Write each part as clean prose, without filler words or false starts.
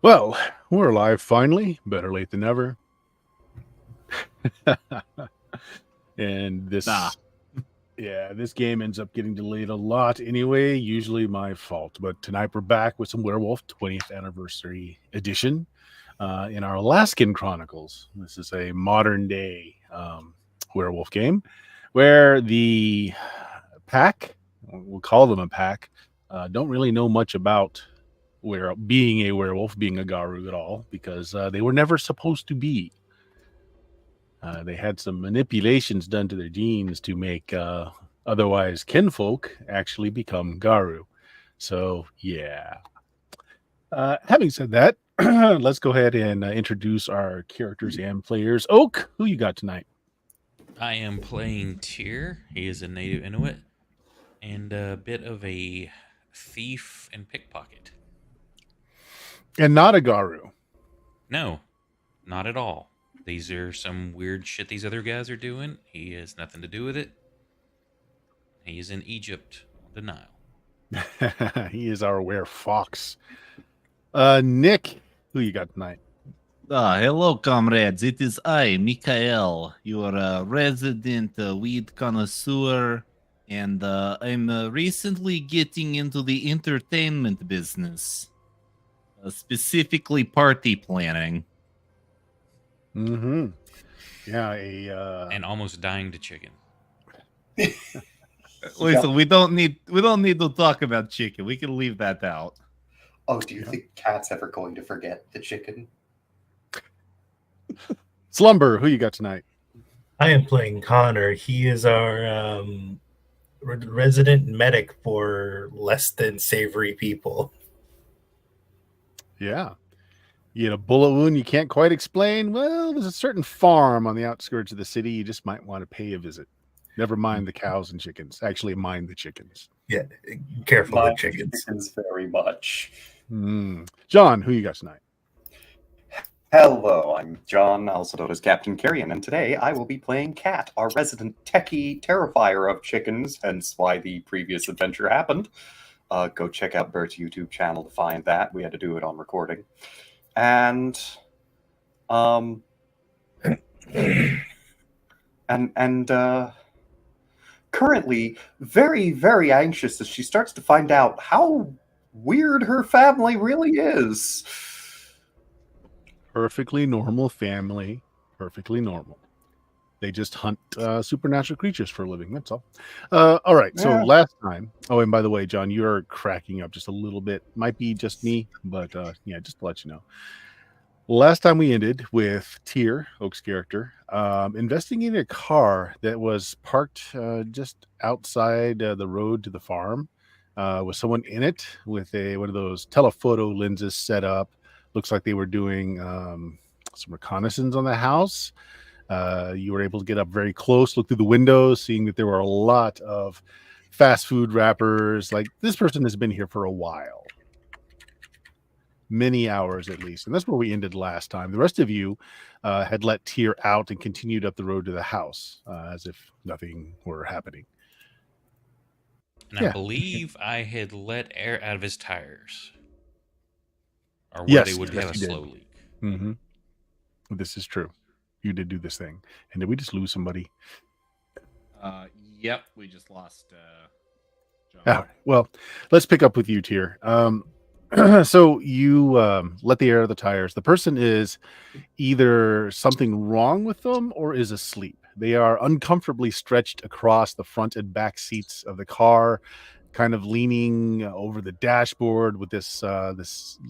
Well, we're alive finally. Better late than never. and Nah. this, yeah, this game ends up getting delayed a lot anyway. Usually my fault. But tonight we're back with some Werewolf 20th Anniversary Edition in our Alaskan Chronicles. This is a modern day werewolf game where the pack, we'll call them a pack, don't really know much about being a werewolf, being a Garu at all, because they were never supposed to be. They had some manipulations done to their genes to make otherwise kinfolk actually become Garu. So, yeah. Having said that, let's go ahead and introduce our characters and players. Oak, who you got tonight? I am playing Tyr. He is a native Inuit and a bit of a thief and pickpocket. And not a Garu. No, not at all. These are some weird shit these other guys are doing. He has nothing to do with it. He's in Egypt on the Nile. He is our fox. Nick, who you got tonight? Hello, comrades. It is I, Mikael, your resident weed connoisseur, and I'm recently getting into the entertainment business, specifically party planning. Mm-hmm. Yeah, And almost dying to chicken. Listen, we don't need to talk about chicken. We can leave that out. Oh, do you think Cat's ever going to forget the chicken? Slumber, who you got tonight? I am playing Connor. He is our resident medic for less than savory people. Yeah. You get a bullet wound you can't quite explain. Well, there's a certain farm on the outskirts of the city. You just might want to pay a visit. Never mind the cows and chickens. Actually, mind the chickens. Yeah, careful with chickens. Very much. John, who you got tonight? Hello, I'm John, also known as Captain Carrion, and today I will be playing Cat, our resident techie terrifier of chickens, hence why the previous adventure happened. Go check out Bert's YouTube channel to find that. We had to do it on recording. And currently very, very anxious as she starts to find out how weird her family really is. Perfectly normal family. Perfectly normal. They just hunt supernatural creatures for a living. That's all. All right. So last time. Oh, and by the way, John, you're cracking up just a little bit. Might be just me, but yeah, just to let you know. Last time we ended with Tyr, Oak's character, investigating a car that was parked just outside the road to the farm, with someone in it with one of those telephoto lenses set up. Looks like they were doing some reconnaissance on the house. You were able to get up very close, look through the windows, seeing that there were a lot of fast food wrappers. Like, this person has been here for a while. Many hours at least. And that's where we ended last time. The rest of you had let Tyr out and continued up the road to the house as if nothing were happening. And I believe I had let air out of his tires. Or where Yes, they would have a slow leak. Mm-hmm. This is true. You did do this thing. And did we just lose somebody? Yep, we just lost John. Right. Well, let's pick up with you, Tyr. So you let the air out of the tires. The person is either something wrong with them or is asleep. They are uncomfortably stretched across the front and back seats of the car, kind of leaning over the dashboard with this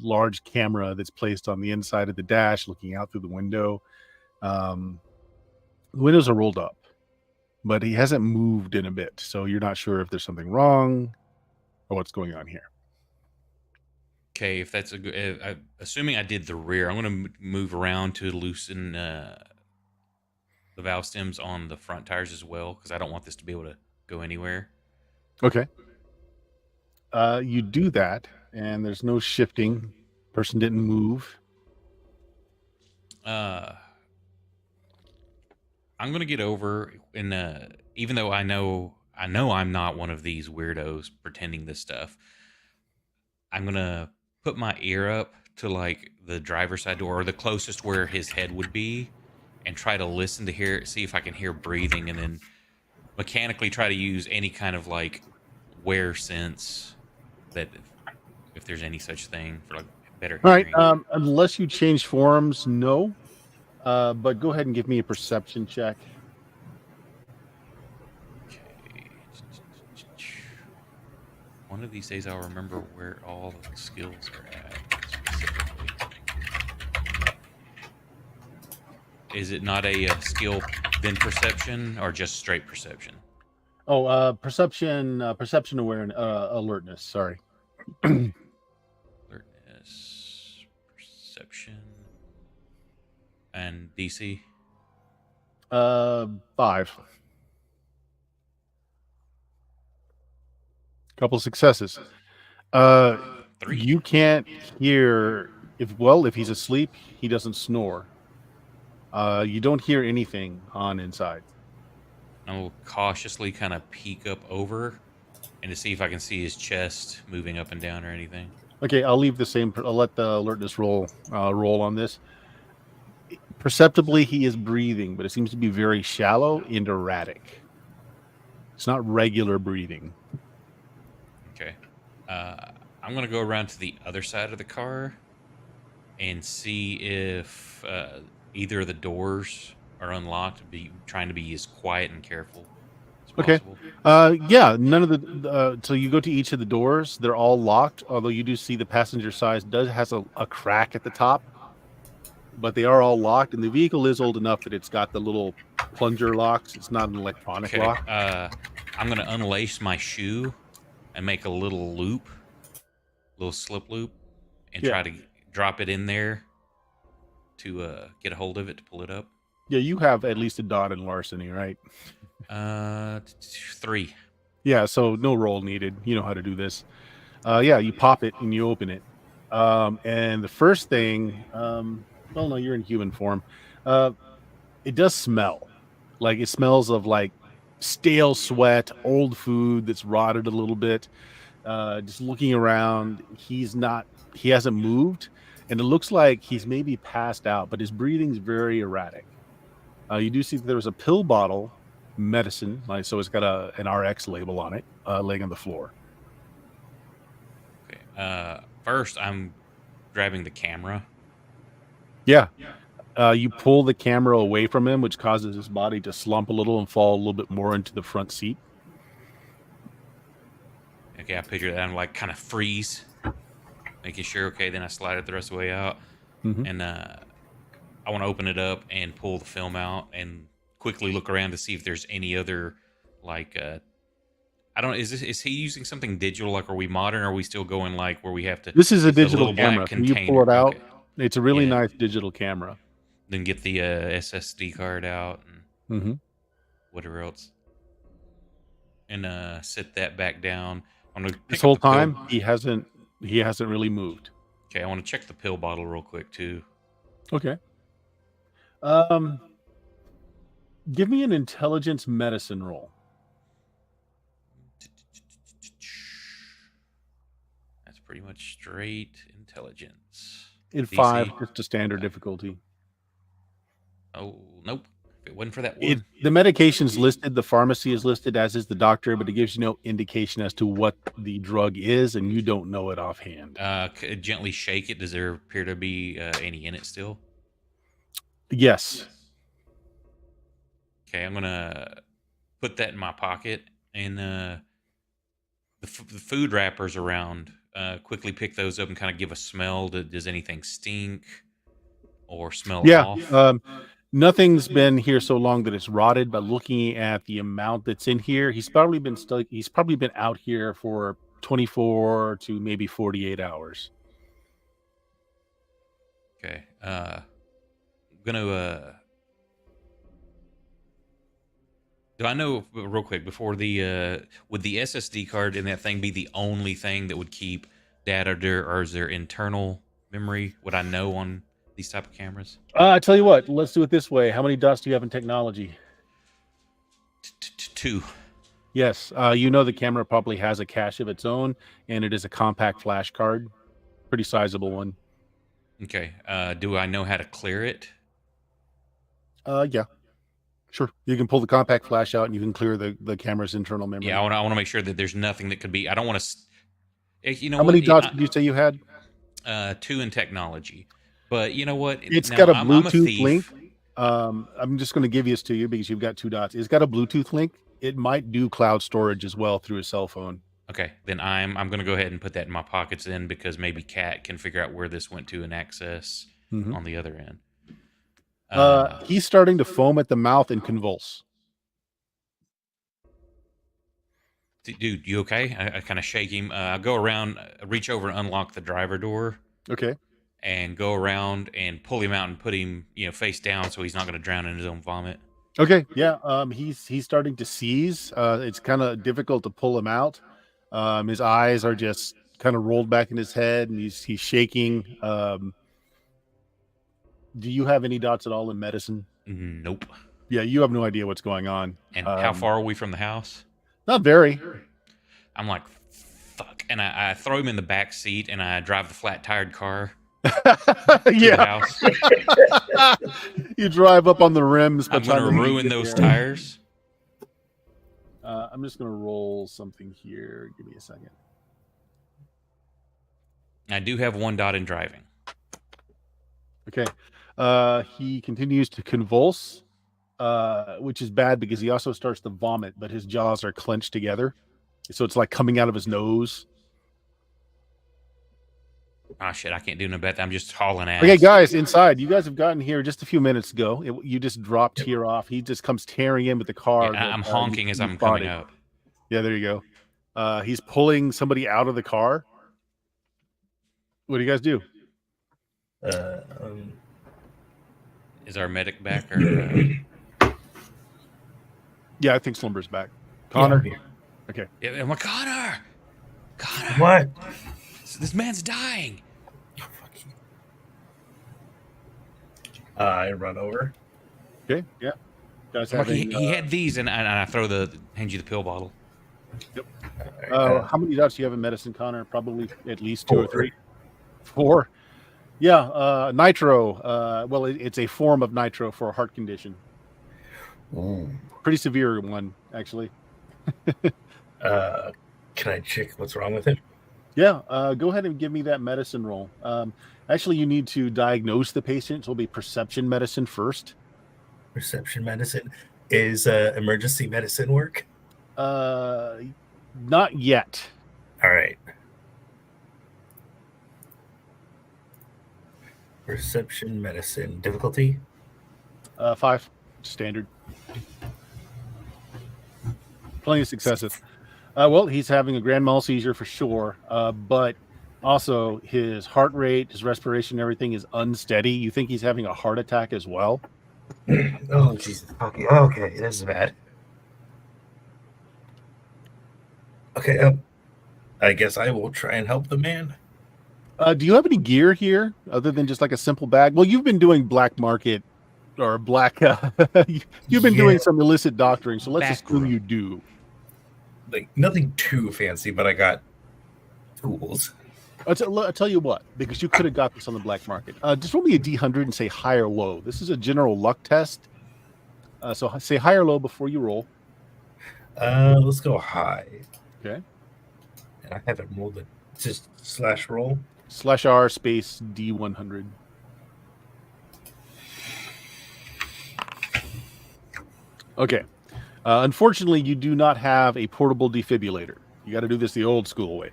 large camera that's placed on the inside of the dash, looking out through the window. The windows are rolled up, but he hasn't moved in a bit, so you're not sure if there's something wrong or what's going on here. Okay, if that's a good, assuming I did the rear, I'm going to move around to loosen the valve stems on the front tires as well, because I don't want this to be able to go anywhere. Okay. You do that, and there's no shifting. Person didn't move. I'm going to get over, and even though I know I'm not one of these weirdos pretending this stuff, I'm going to put my ear up to like the driver's side door or the closest where his head would be and try to listen to see if I can hear breathing, and then mechanically try to use any kind of like wear sense that if there's any such thing for like better All right. hearing. Unless you change forms, no. But go ahead and give me a perception check. Okay. One of these days I'll remember where all the skills are at specifically. Is it not a skill then perception or just straight perception? Oh, perception awareness, alertness. Sorry. Alertness, perception, and DC. 5. Couple successes. 3. You can't hear if he's asleep, he doesn't snore. You don't hear anything on inside. I'll cautiously kind of peek up over and to see if I can see his chest moving up and down or anything. Okay, I'll leave the same. I'll let the alertness roll on this. Perceptibly, he is breathing, but it seems to be very shallow and erratic. It's not regular breathing. Okay. I'm going to go around to the other side of the car and see if either of the doors are unlocked, trying to be as quiet and careful as possible. Yeah, none of the so you go to each of the doors, they're all locked, although you do see the passenger side has a crack at the top, but they are all locked, and the vehicle is old enough that it's got the little plunger locks. It's not an electronic lock. I'm going to unlace my shoe and make a little slip loop, and try to drop it in there to get a hold of it to pull it up. Yeah, you have at least a dot in larceny, right? 3. Yeah, so no roll needed. You know how to do this. Yeah, you pop it and you open it. And the first thing, well, no, you're in human form. It does smell. Like it smells of like stale sweat, old food that's rotted a little bit. Just looking around, he hasn't moved, and it looks like he's maybe passed out, but his breathing's very erratic. You do see that there was a pill bottle, medicine, so it's got an RX label on it, laying on the floor. Okay. First, I'm grabbing the camera. Yeah. You pull the camera away from him, which causes his body to slump a little and fall a little bit more into the front seat. Okay, I picture that. I'm like kind of freeze, making sure. Okay, then I slide it the rest of the way out, and I want to open it up and pull the film out and quickly look around to see if there's any other like. I don't. Is he using something digital? Like, are we modern? Or are we still going like where we have to? This is a it's the digital little black camera. Can container. you pull it out? Okay. It's a really nice digital camera. Then get the SSD card out and whatever else, and sit that back down. I'm gonna This whole time he hasn't really moved. Okay, I want to check the pill bottle real quick too. Okay. Give me an intelligence medicine roll. That's pretty much straight intelligence. In DC? 5, just a standard difficulty. Oh, nope. If it wasn't for that one. The medication's listed, the pharmacy is listed, as is the doctor, but it gives you no indication as to what the drug is, and you don't know it offhand. Gently shake it. Does there appear to be any in it still? Yes. Okay, I'm gonna put that in my pocket, and the food wrappers around. Quickly pick those up and kind of give a smell. Does anything stink or smell off? Nothing's been here so long that it's rotted, but looking at the amount that's in here, he's probably been out here for 24 to maybe 48 hours. Okay. I'm gonna do I know real quick before would the SSD card in that thing be the only thing that would keep data, or is there internal memory? Would I know on these type of cameras? I tell you what, let's do it this way. How many dots do you have in technology? 2. Yes. You know the camera probably has a cache of its own, and it is a compact flash card. Pretty sizable one. Okay. Do I know how to clear it? Yeah, sure. You can pull the compact flash out and you can clear the camera's internal memory. Yeah, I want to make sure that there's nothing that could be. I don't want to. You know How what? many dots did you say you had? 2 in technology, but you know what? It's Now, got a I'm a Bluetooth link. thief. I'm just going to give this to you because you've got 2 dots. It's got a Bluetooth link. It might do cloud storage as well through a cell phone. Okay, then I'm going to go ahead and put that in my pockets then, because maybe Cat can figure out where this went to and access on the other end. He's starting to foam at the mouth and convulse. Dude, you okay? I kind of shake him. I go around, reach over and unlock the driver door. Okay. And go around and pull him out and put him, face down, so he's not going to drown in his own vomit. Okay. Yeah. He's starting to seize. It's kind of difficult to pull him out. His eyes are just kind of rolled back in his head, and he's shaking. Do you have any dots at all in medicine? Nope. Yeah, you have no idea what's going on. And how far are we from the house? Not very. I'm like, fuck. And I throw him in the back seat, and I drive the flat-tired car. Yeah. You drive up on the rims. I'm going to ruin those tires. I'm just going to roll something here. Give me a second. I do have 1 dot in driving. Okay. He continues to convulse, which is bad because he also starts to vomit, but his jaws are clenched together. So it's like coming out of his nose. Oh, shit, I can't do no better. I'm just hauling ass. Okay, guys, inside. You guys have gotten here just a few minutes ago. You just dropped here off. He just comes tearing in with the car. Yeah, I'm honking as I'm coming up. Yeah, there you go. He's pulling somebody out of the car. What do you guys do? Is our medic back? Or, Yeah, I think Slumber's back. Connor? Yeah. Okay. Yeah, I'm like, Connor! What? This man's dying. Oh, fuck you. I run over. Okay, yeah. Guys Like, having, he had these, and I hand you the pill bottle. Yep. How many dots do you have in medicine, Connor? Probably at least 2 or 3. 4. Yeah, nitro. Well, it's a form of nitro for a heart condition. Pretty severe one, actually. Can I check what's wrong with it? Yeah, go ahead and give me that medicine roll. Actually, you need to diagnose the patient. So it'll be perception medicine first. Perception medicine. Is emergency medicine work? Not yet. All right. Perception medicine. Difficulty? 5. Standard. Plenty of successes. Well, he's having a grand mal seizure for sure, but also his heart rate, his respiration, everything is unsteady. You think he's having a heart attack as well? Oh, Jesus. Okay, this is bad. Okay, I guess I will try and help the man. Do you have any gear here other than just like a simple bag? Well, you've been doing black market or black. You've been doing some illicit doctoring, so let's assume you do. Like nothing too fancy, but I got tools. I'll tell you what, because you could have got this on the black market. Just roll me a D100 and say high or low. This is a general luck test. So say high or low before you roll. Let's go high. Okay. And I haven't rolled it. Just slash roll. /R space D100. Okay. Unfortunately, you do not have a portable defibrillator. You got to do this the old school way.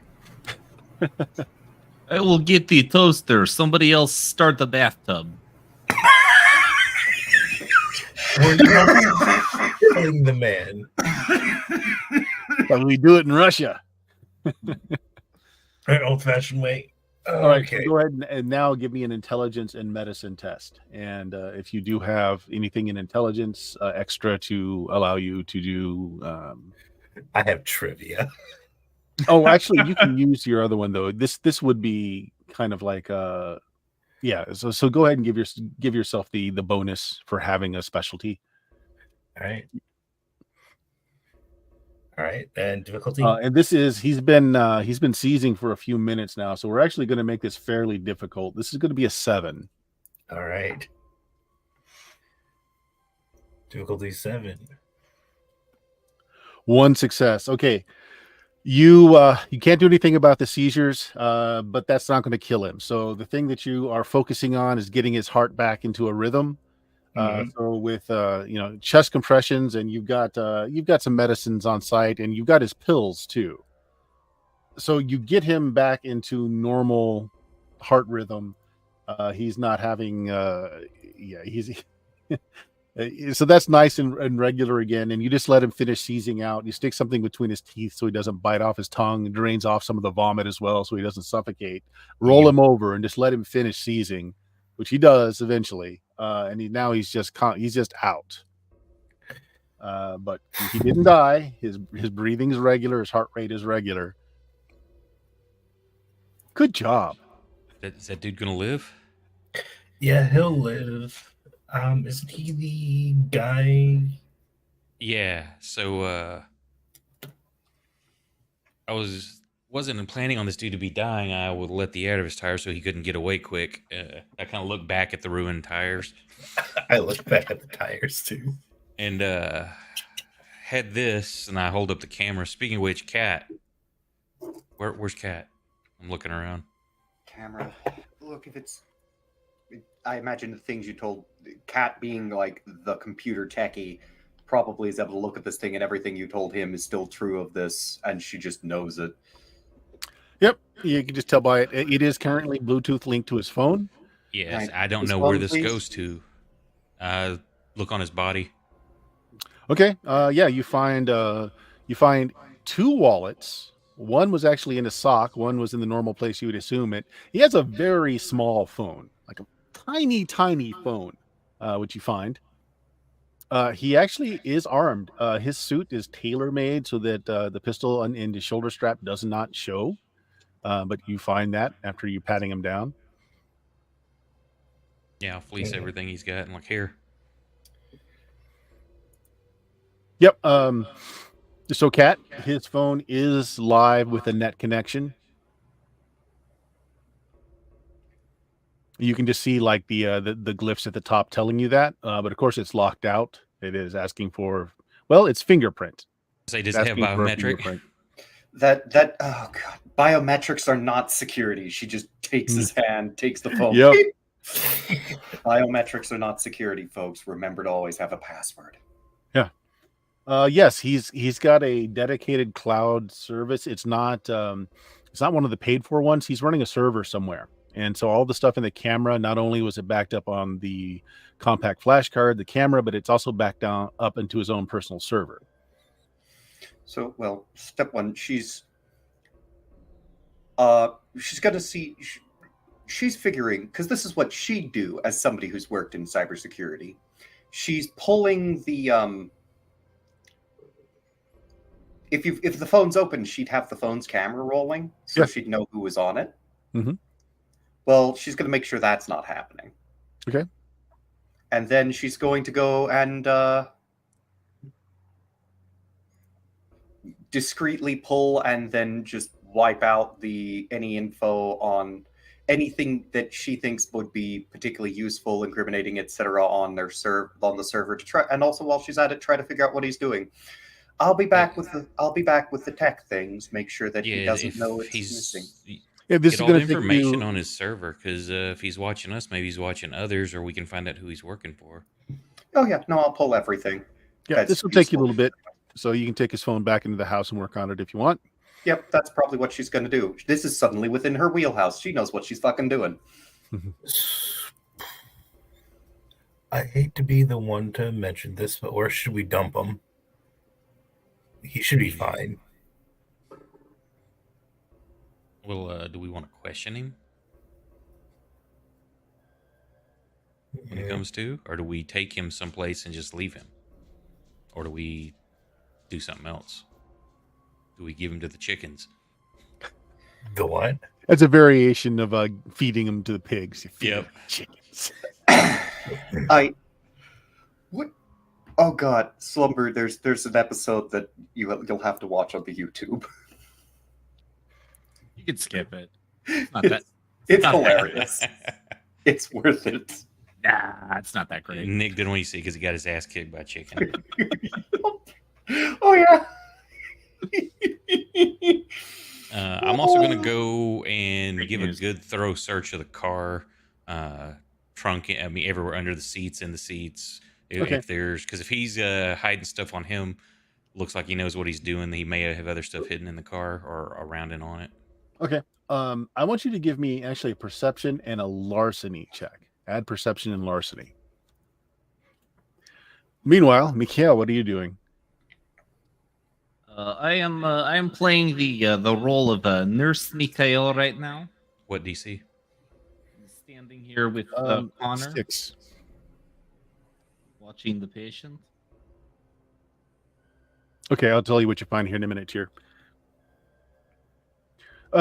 I will get the toaster. Somebody else start the bathtub. We're not killing the man. But we do it in Russia. Old-fashioned way. All right, so go ahead and now give me an intelligence and medicine test. And if you do have anything in intelligence extra to allow you to do... I have trivia. Oh, actually, you can use your other one, though. This would be kind of like... yeah, so go ahead and give yourself the bonus for having a specialty. All All right, and difficulty. And this is he's been seizing for a few minutes now, so we're actually going to make this fairly difficult. This is going to be a 7. All right. Difficulty 7. 1 success. Okay. You can't do anything about the seizures, but that's not going to kill him. So the thing that you are focusing on is getting his heart back into a rhythm. So with chest compressions, and you've got some medicines on site, and you've got his pills too. So you get him back into normal heart rhythm. He's not having he's so that's nice and regular again, and you just let him finish seizing out. You stick something between his teeth so he doesn't bite off his tongue, and drains off some of the vomit as well so he doesn't suffocate. Roll him over and just let him finish seizing, which he does eventually. And he's just out. But he didn't die. His breathing is regular. His heart rate is regular. Good job. Is that dude gonna live? Yeah, he'll live. Isn't he the guy? Yeah. So I wasn't planning on this dude to be dying. I would let the air out of his tires so he couldn't get away quick. I kind of look back at the ruined tires. I look back at the tires too. And had this, and I hold up the camera. Speaking of which, Cat. Where's Cat? I'm looking around. Camera. Look, I imagine the things you told Cat, being like the computer techie, probably is able to look at this thing, and everything you told him is still true of this, and she just knows it. Yep, you can just tell by it. It is currently Bluetooth linked to his phone. Yes, Right. I don't His know where phone, this please? goes to. Look on his body. Okay. Yeah, you find 2 wallets. One was actually in a sock. One was in the normal place you would assume it. He has a very small phone, like a tiny, tiny phone, which you find. He actually is armed. His suit is tailor-made so that the pistol in his shoulder strap does not show. But you find that after you patting him down. Yeah, I'll fleece everything he's got and like here. Yep. So Cat, his phone is live with a net connection. You can just see like the glyphs at the top telling you that, but of course it's locked out. It is asking for, well, it's fingerprint. Say, does it have biometric? That oh god, biometrics are not security. She just takes his hand, takes the phone. Yep. Biometrics are not security, folks. Remember to always have a password. Yes, he's got a dedicated cloud service. It's not one of the paid for ones. He's running a server somewhere. And so all the stuff in the camera, not only was it backed up on the compact flash card, the camera, but it's also backed up into his own personal server. So, well, step 1, she's got to see. She's figuring, because this is what she'd do as somebody who's worked in cybersecurity. She's pulling the if the phone's open, she'd have the phone's camera rolling, so she'd know who was on it. Mm-hmm. Well, she's going to make sure that's not happening. Okay. And then she's going to go and discreetly pull and then just wipe out any info on anything that she thinks would be particularly useful, incriminating, etc., on the server to try. And also, while she's at it, try to figure out what he's doing. I'll be back with the tech things. Make sure that he doesn't know it's missing. Yeah, this Get is all going the to information on his server, because if he's watching us, maybe he's watching others, or we can find out who he's working for. Oh yeah, no, I'll pull everything. Yeah, this will take you a little bit, so you can take his phone back into the house and work on it if you want. Yep, that's probably what she's going to do. This is suddenly within her wheelhouse. She knows what she's fucking doing. I hate to be the one to mention this, but or should we dump him? He should be fine. Well, do we want to question him when it comes to, or do we take him someplace and just leave him, or do we do something else? Do we give him to the chickens? The what? That's a variation of feeding him to the pigs. You feed Yep. him chickens. Oh God, Slumber! There's an episode that you'll have to watch on the YouTube. You could skip it. It's not that. It's not hilarious. It's worth it. Nah, it's not that great. Nick didn't want you to see because he got his ass kicked by chicken. Oh yeah. I'm also going to go and give a good thorough search of the car, trunk. I mean, everywhere under the seats, in the seats. Okay. Because if he's hiding stuff on him, looks like he knows what he's doing. He may have other stuff hidden in the car or around and on it. Okay. I want you to give me actually a perception and a larceny check. Add perception and larceny. Meanwhile, Mikhail, what are you doing? I am playing the role of Nurse Mikhail right now. What DC? Standing here with Connor, 6. watching the patient. Okay, I'll tell you what you find here in a minute here.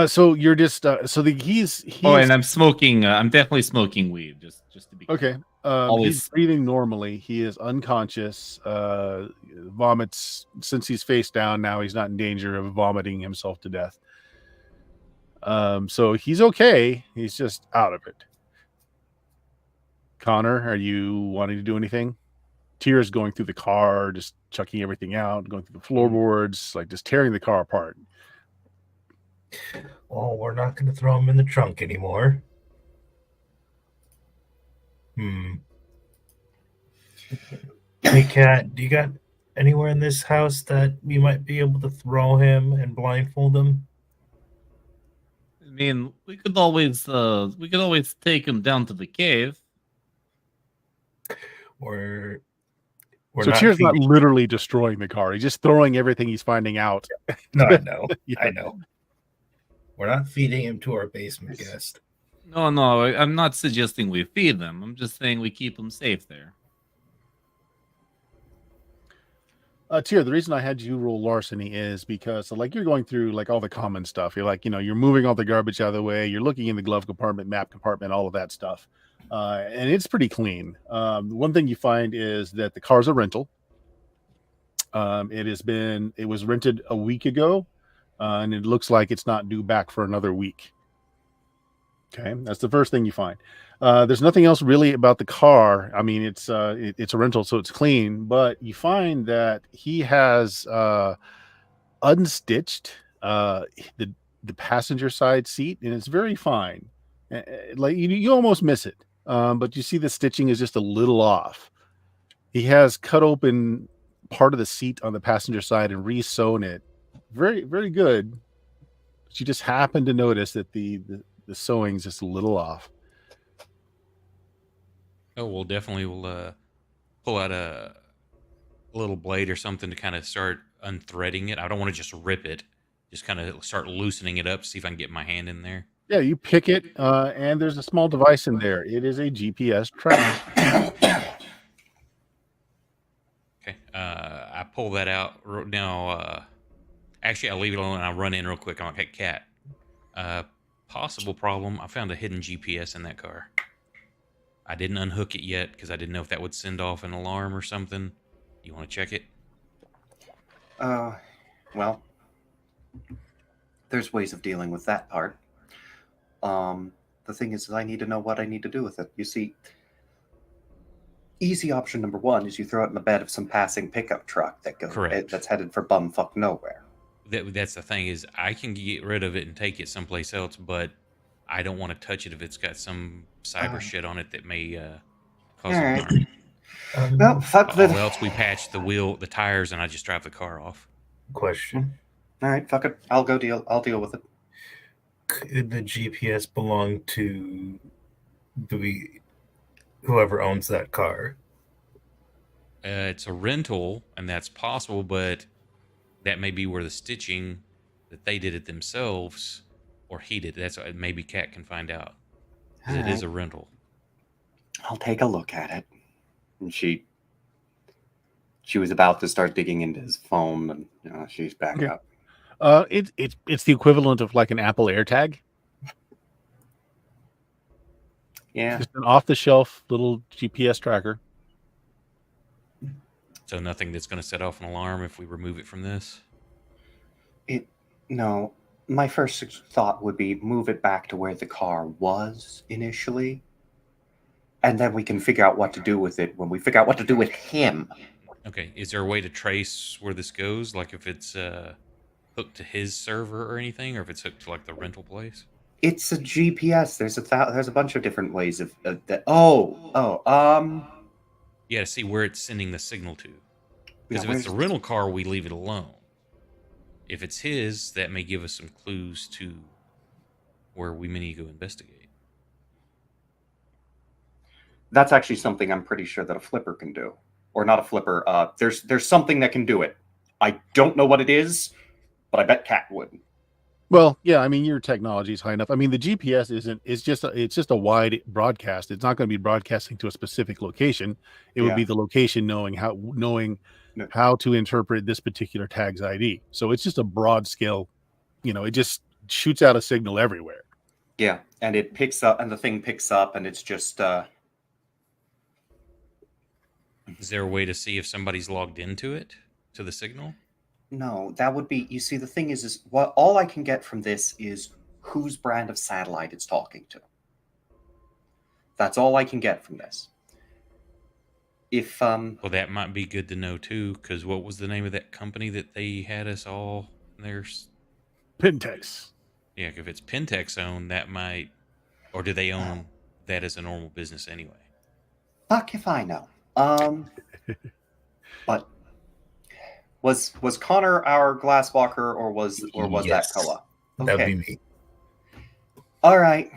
So you're just he's Oh, and I'm smoking. I'm definitely smoking weed. Just to be clear. okay. Always- He's breathing normally. He is unconscious. Vomits since he's face down. Now he's not in danger of vomiting himself to death. So he's okay. He's just out of it. Connor, are you wanting to do anything? Tears going through the car, just chucking everything out, going through the floorboards, like just tearing the car apart. Well, we're not going to throw him in the trunk anymore. Hey, Kat, do you got anywhere in this house that we might be able to throw him and blindfold him? I mean, we could always take him down to the cave. We're So Tears not literally destroying the car. He's just throwing everything he's finding out. No, I know. Yeah. I know. We're not feeding him to our basement guest. No, I'm not suggesting we feed them. I'm just saying we keep them safe there. Tier, the reason I had you roll larceny is because like you're going through like all the common stuff. You're like, you're moving all the garbage out of the way. You're looking in the glove compartment, map compartment, all of that stuff. And it's pretty clean. One thing you find is that the car's a rental. It was rented a week ago, and it looks like it's not due back for another week. Okay, that's the first thing you find. There's nothing else really about the car. I mean, it's a rental, so it's clean. But you find that he has unstitched the passenger side seat, and it's very fine. Like you almost miss it, but you see the stitching is just a little off. He has cut open part of the seat on the passenger side and re-sewn it. Very, very good. But you just happen to notice that the sewing's just a little off. Oh, we'll definitely pull out a little blade or something to kind of start unthreading it. I don't want to just rip it. Just kind of start loosening it up, see if I can get my hand in there. Yeah, you pick it, and there's a small device in there. It is a GPS tracker. Okay, I pull that out now. Actually, I'll leave it alone and I'll run in real quick. I'm like, hey, Cat, possible problem. I found a hidden GPS in that car. I didn't unhook it yet because I didn't know if that would send off an alarm or something. You want to check it? Well, there's ways of dealing with that part. The thing is I need to know what I need to do with it. You see, easy option number one is you throw it in the bed of some passing pickup truck that's headed for bumfuck nowhere. That's the thing is I can get rid of it and take it someplace else, but I don't want to touch it if it's got some cyber shit on it that may cause harm. Well, fuck Or the... else we patch the tires, and I just drive the car off. Question. All right, fuck it. I'll deal with it. Could the GPS belong to whoever owns that car? It's a rental, and that's possible, but that may be where the stitching that they did it themselves, or he did. That's maybe Kat can find out. It is a rental. I'll take a look at it. And she was about to start digging into his phone, and she's back up. It's the equivalent of like an Apple AirTag. Yeah, just an off-the-shelf little GPS tracker. So nothing that's going to set off an alarm if we remove it from this. No. My first thought would be move it back to where the car was initially, and then we can figure out what to do with it when we figure out what to do with him. Okay, is there a way to trace where this goes? Like if it's hooked to his server or anything, or if it's hooked to like the rental place? It's a GPS. There's a bunch of different ways of that. Yeah, to see where it's sending the signal to. Because Yeah, if it's a rental car, we leave it alone. If it's his, that may give us some clues to where we may need to go investigate. That's actually something I'm pretty sure that a flipper can do, or not a flipper. There's something that can do it. I don't know what it is, but I bet Cat would. Well, yeah, I mean, your technology is high enough. I mean, the GPS it's just a wide broadcast. It's not going to be broadcasting to a specific location. It would be the location knowing how to interpret this particular tag's ID. So it's just a broad scale, it just shoots out a signal everywhere. Yeah, and it picks up, and the thing picks up, and it's just Is there a way to see if somebody's logged into it, to the signal? no, that would be, you see, the thing is what all I can get from this is whose brand of satellite it's talking to. That's all I can get from this. If Well, that might be good to know too, because what was the name of that company that they had us all there's Pintex. Yeah, if it's Pentex owned, that might, or do they own that as a normal business anyway? fuck if I know. But was Connor our glasswalker, or was that Yes. Koa? That'd be me. All right.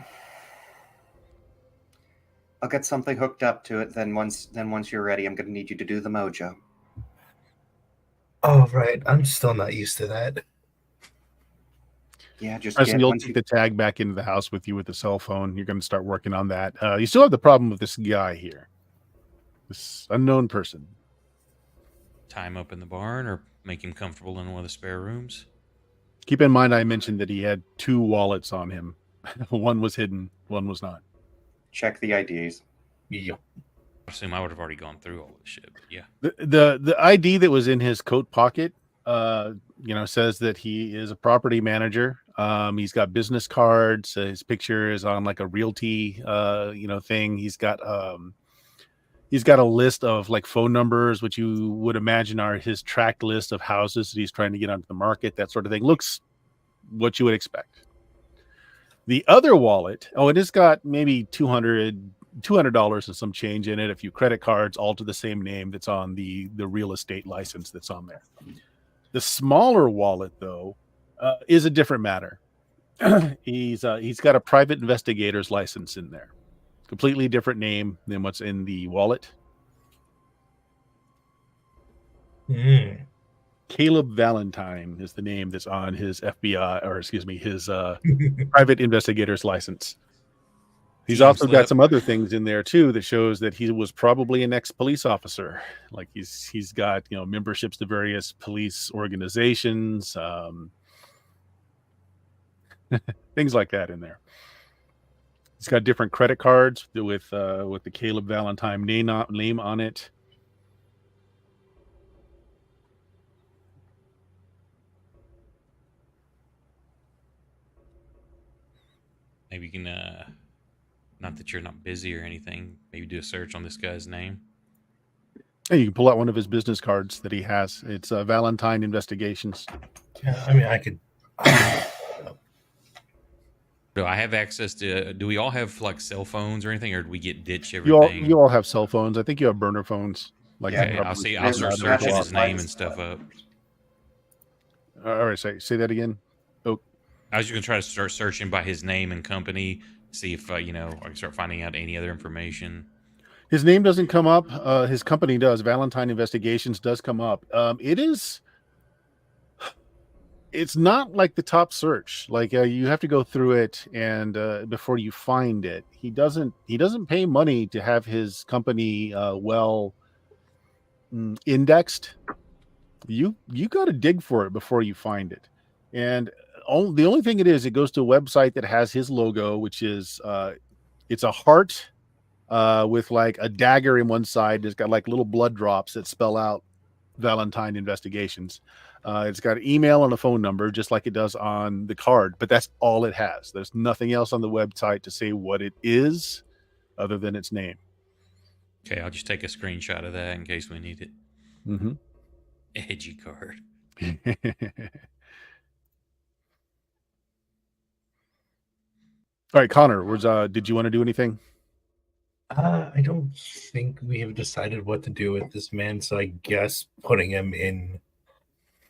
I'll get something hooked up to it. Then once you're ready, I'm going to need you to do the mojo. Oh, right. I'm still not used to that. Yeah, just So you'll take the tag back into the house with you with the cell phone. You're going to start working on that. You still have the problem with this guy here, this unknown person. Tie him up in the barn or make him comfortable in one of the spare rooms? Keep in mind, I mentioned that he had 2 wallets on him. One was hidden, one was not. check the IDs. Yep. I assume I would have already gone through all this shit. But yeah. The ID that was in his coat pocket, says that he is a property manager. He's got business cards. His picture is on like a realty, thing. He's got a list of like phone numbers, which you would imagine are his tracked list of houses that he's trying to get onto the market. That sort of thing. Looks what you would expect. The other wallet, it has got maybe $200 and some change in it, a few credit cards, all to the same name that's on the real estate license that's on there. The smaller wallet, though, is a different matter. He's got a private investigator's license in there. Completely different name than what's in the wallet. Caleb Valentine is the name that's on his his private investigator's license. He's also got some other things in there too that shows that he was probably an ex-police officer. Like he's got memberships to various police organizations, things like that in there. He's got different credit cards with the Caleb Valentine name on it. Maybe you can, not that you're not busy or anything, maybe do a search on this guy's name. And you can pull out one of his business cards that he has. It's Valentine Investigations. Yeah, I mean, I could. Do I have access to? Do we all have like cell phones or anything, or do we get ditch everything? You all have cell phones. I think you have burner phones. Okay, I'll start searching his name and stuff up. All right, say that again. Oh, I was just gonna try to start searching by his name and company, see if I can start finding out any other information. His name doesn't come up. His company does. Valentine Investigations does come up. It's not like the top search. Like you have to go through it and before you find it. He doesn't pay money to have his company well indexed. You got to dig for it before you find it. And the only thing it goes to a website that has his logo, which is it's a heart with like a dagger in one side. It's got like little blood drops that spell out Valentine Investigations. It's got an email and a phone number, just like it does on the card, but that's all it has. There's nothing else on the website to say what it is other than its name. Okay, I'll just take a screenshot of that in case we need it. Mm-hmm. Edgy card. All right, Connor, did you want to do anything? I don't think we have decided what to do with this man, so I guess putting him in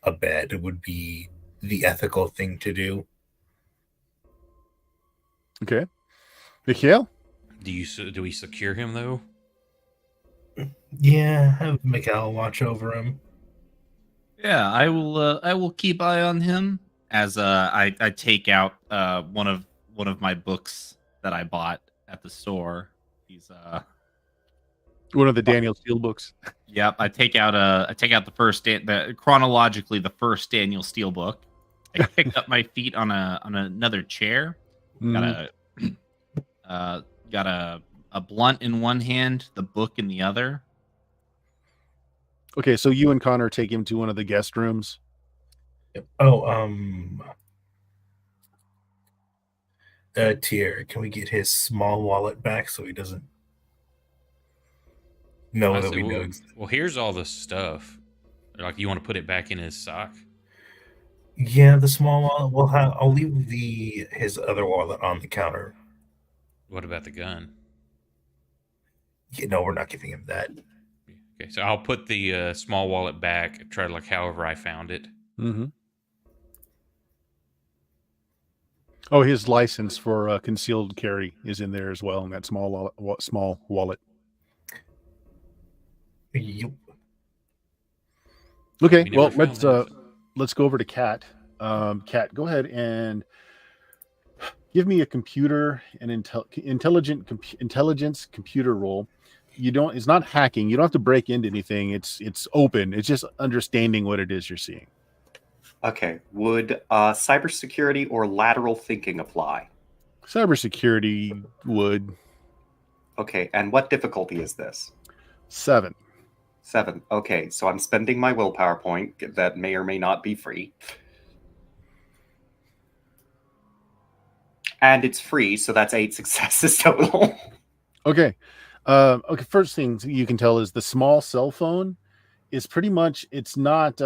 a bed would be the ethical thing to do. Okay. Mikhail? Do we secure him though? Yeah, have Mikhail watch over him. Yeah, I will. I will keep eye on him as I take out one of my books that I bought at the store. He's One of the Daniel Steele books. Yep, I take out chronologically the first Daniel Steele book. I picked up my feet on another chair. Mhm. Got a blunt in one hand, the book in the other. Okay, so you and Connor take him to one of the guest rooms. Oh, Tier, can we get his small wallet back so he doesn't know I that said, we well, know? well, here's all the stuff. Like, you want to put it back in his sock? Yeah, the small wallet. I'll leave his other wallet on the counter. What about the gun? No, we're not giving him that. Okay, so I'll put the small wallet back. Try to like however I found it. Mm-hmm. Oh, his license for concealed carry is in there as well in that small wallet. Yep. Okay, We never well found let's go over to Kat. Kat, go ahead and give me a computer and intelligence computer roll. It's not hacking. You don't have to break into anything. It's open. It's just understanding what it is you're seeing. Okay. Would cybersecurity or lateral thinking apply? Cybersecurity would. Okay. And what difficulty is this? 7. 7. Okay. So I'm spending my willpower point that may or may not be free. And it's free, so that's 8 successes total. Okay. Okay. First thing you can tell is the small cell phone is pretty much, it's not,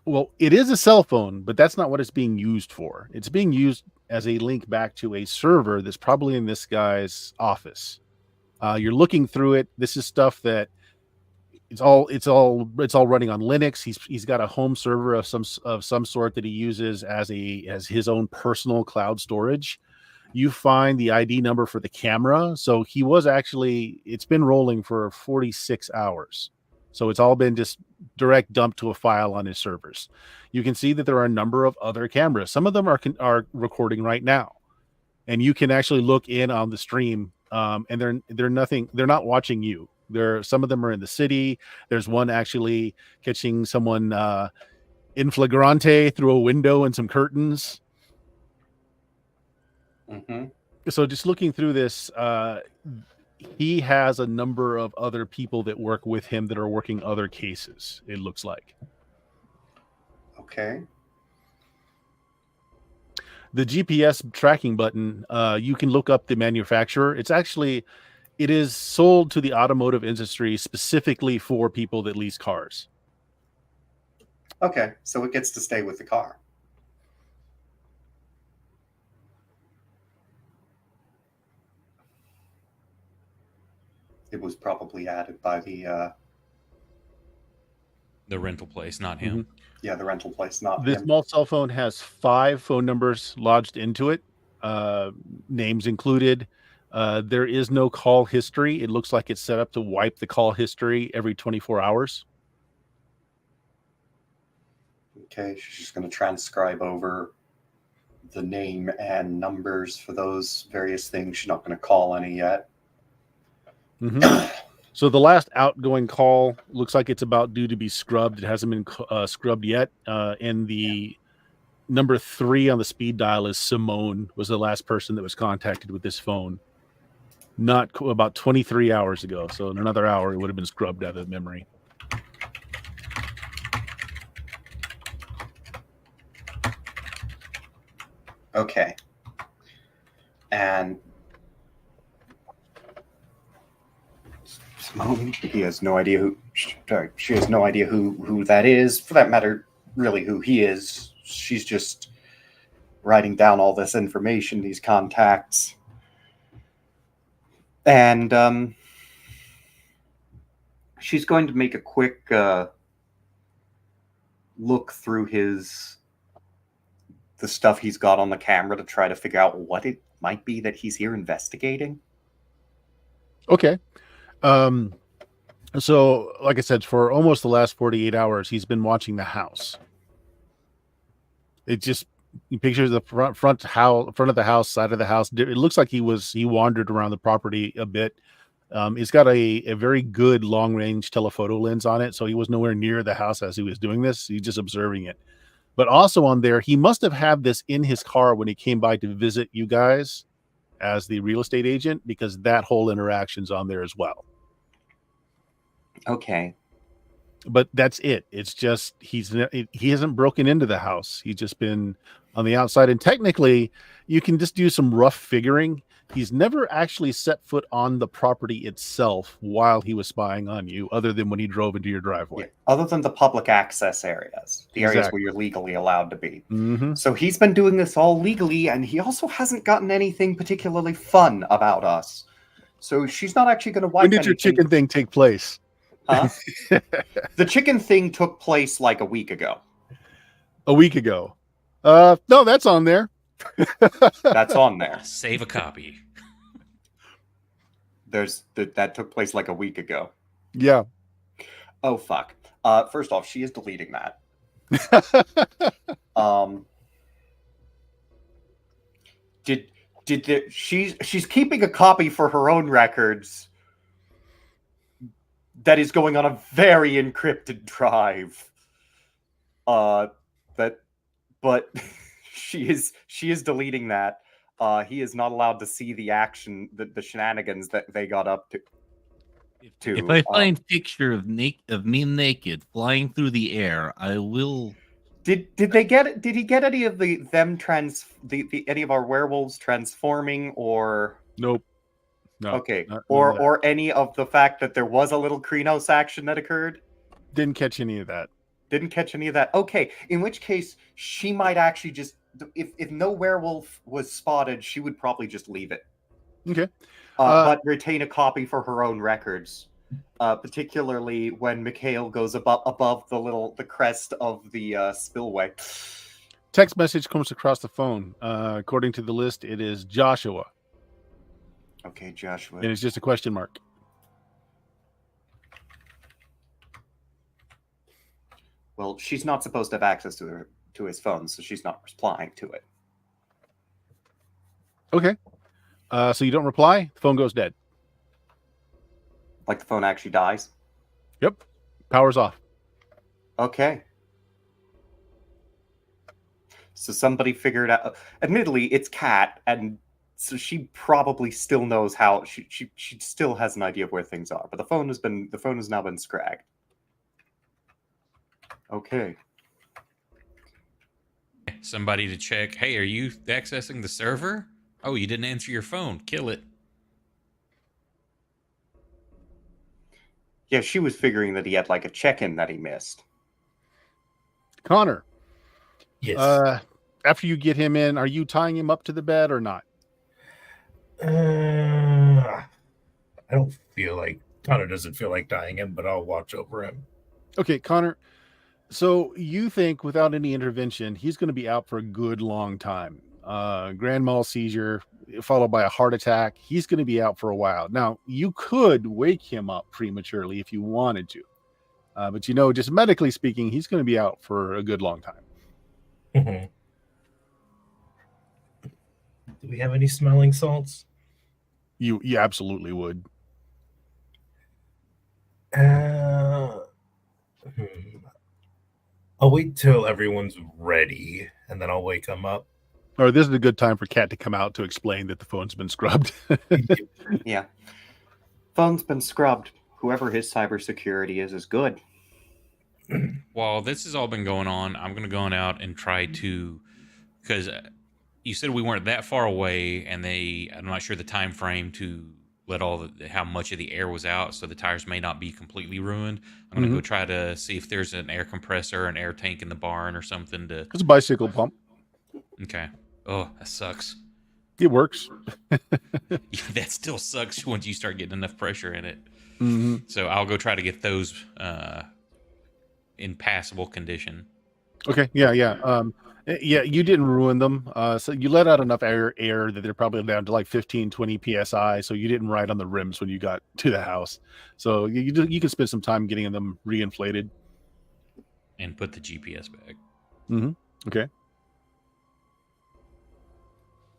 well, it is a cell phone, but that's not what it's being used for. It's being used as a link back to a server that's probably in this guy's office. You're looking through it. This is stuff that it's all running on Linux. He's got a home server of some sort that he uses as his own personal cloud storage. You find the ID number for the camera. So it's been rolling for 46 hours. So it's all been just direct dumped to a file on his servers. You can see that there are a number of other cameras. Some of them are recording right now, and you can actually look in on the stream. And they're not watching you. Some of them are in the city. There's one actually catching someone in flagrante through a window and some curtains. Mm-hmm. So just looking through this, he has a number of other people that work with him that are working other cases, it looks like. Okay. The GPS tracking button, you can look up the manufacturer. It is sold to the automotive industry specifically for people that lease cars. Okay, so it gets to stay with the car. It was probably added by the rental place, not him. Yeah, the rental place, not This him. small cell phone has 5 phone numbers lodged into it, names included. There is no call history. It looks like it's set up to wipe the call history every 24 hours. Okay, she's just going to transcribe over the name and numbers for those various things. She's not going to call any yet. So the last outgoing call looks like it's about due to be scrubbed. It hasn't been scrubbed yet. And the number 3 on the speed dial is Simone, was the last person that was contacted with this phone. Not about 23 hours ago. So in another hour, it would have been scrubbed out of memory. Okay. And Simone, he has no idea who. Sorry, she has no idea who that is. For that matter, really, who he is. She's just writing down all this information, these contacts, and she's going to make a quick look through the stuff he's got on the camera to try to figure out what it might be that he's here investigating. Okay. So, like I said, for almost the last 48 hours, he's been watching the house. It just you picture the front of the house, side of the house. It looks like he wandered around the property a bit. He's got a very good long range telephoto lens on it, so he was nowhere near the house as he was doing this. He's just observing it. But also on there, he must have had this in his car when he came by to visit you guys as the real estate agent, because that whole interaction's on there as well. Okay. But that's it. It's just he hasn't broken into the house. He's just been on the outside. And technically, you can just do some rough figuring. He's never actually set foot on the property itself while he was spying on you, other than when he drove into your driveway. Yeah. Other than the public access areas, the areas Exactly. where you're legally allowed to be. Mm-hmm. So he's been doing this all legally, and he also hasn't gotten anything particularly fun about us. So she's not actually going to wipe When did your anything. chicken thing take place? Huh? The chicken thing took place like a week ago. A week ago. No, that's on there. That's on there. Save a copy. That took place like a week ago. Yeah. Oh fuck. First off, she is deleting that. She's keeping a copy for her own records that is going on a very encrypted drive. But she is deleting that. He is not allowed to see the action, the shenanigans that they got up to. If I find picture of me naked flying through the air, I will. Did they get it? Did he get any of any of our werewolves transforming or? Nope. No. Okay. None of that. Or any of the fact that there was a little Krenos action that occurred? Didn't catch any of that. Didn't catch any of that. Okay. In which case, she might actually just, if no werewolf was spotted, she would probably just leave it. Okay. But retain a copy for her own records. Particularly when Mikhail goes above the crest of the spillway. Text message comes across the phone. According to the list, it is Joshua. Okay, Joshua. And it's just a question mark. Well, she's not supposed to have access to his phone, so she's not replying to it. Okay. So you don't reply, the phone goes dead. Like the phone actually dies? Yep. Power's off. Okay. So somebody figured out. Admittedly, it's Kat, and so she probably still knows how. She still has an idea of where things are, but the phone has now been scragged. Okay. Somebody to check. Hey, are you accessing the server? Oh, you didn't answer your phone. Kill it. Yeah, she was figuring that he had like a check-in that he missed. Connor. Yes. After you get him in, are you tying him up to the bed or not? I don't feel like Connor doesn't feel like dying him, but I'll watch over him. Okay, Connor. So you think without any intervention, he's going to be out for a good long time. Grand mal seizure followed by a heart attack. He's going to be out for a while. Now, you could wake him up prematurely if you wanted to. But just medically speaking, he's going to be out for a good long time. Mm-hmm. Do we have any smelling salts? You absolutely would. I'll wait till everyone's ready, and then I'll wake them up. Or this is a good time for Kat to come out to explain that the phone's been scrubbed. Yeah. Phone's been scrubbed. Whoever his cybersecurity is good. While this has all been going on, I'm going to go on out and try to, because you said we weren't that far away, and I'm not sure the time frame to let how much of the air was out, so the tires may not be completely ruined. I'm gonna go try to see if there's an air compressor, an air tank in the barn, or something to. It's a bicycle pump. Okay. Oh, that sucks. It works. That still sucks once you start getting enough pressure in it. Mm-hmm. So I'll go try to get those in passable condition. Okay. Yeah. Yeah. You didn't ruin them. So you let out enough air that they're probably down to like 15, 20 psi. So you didn't ride on the rims when you got to the house. So you can spend some time getting them reinflated and put the GPS back. Mm-hmm. Okay.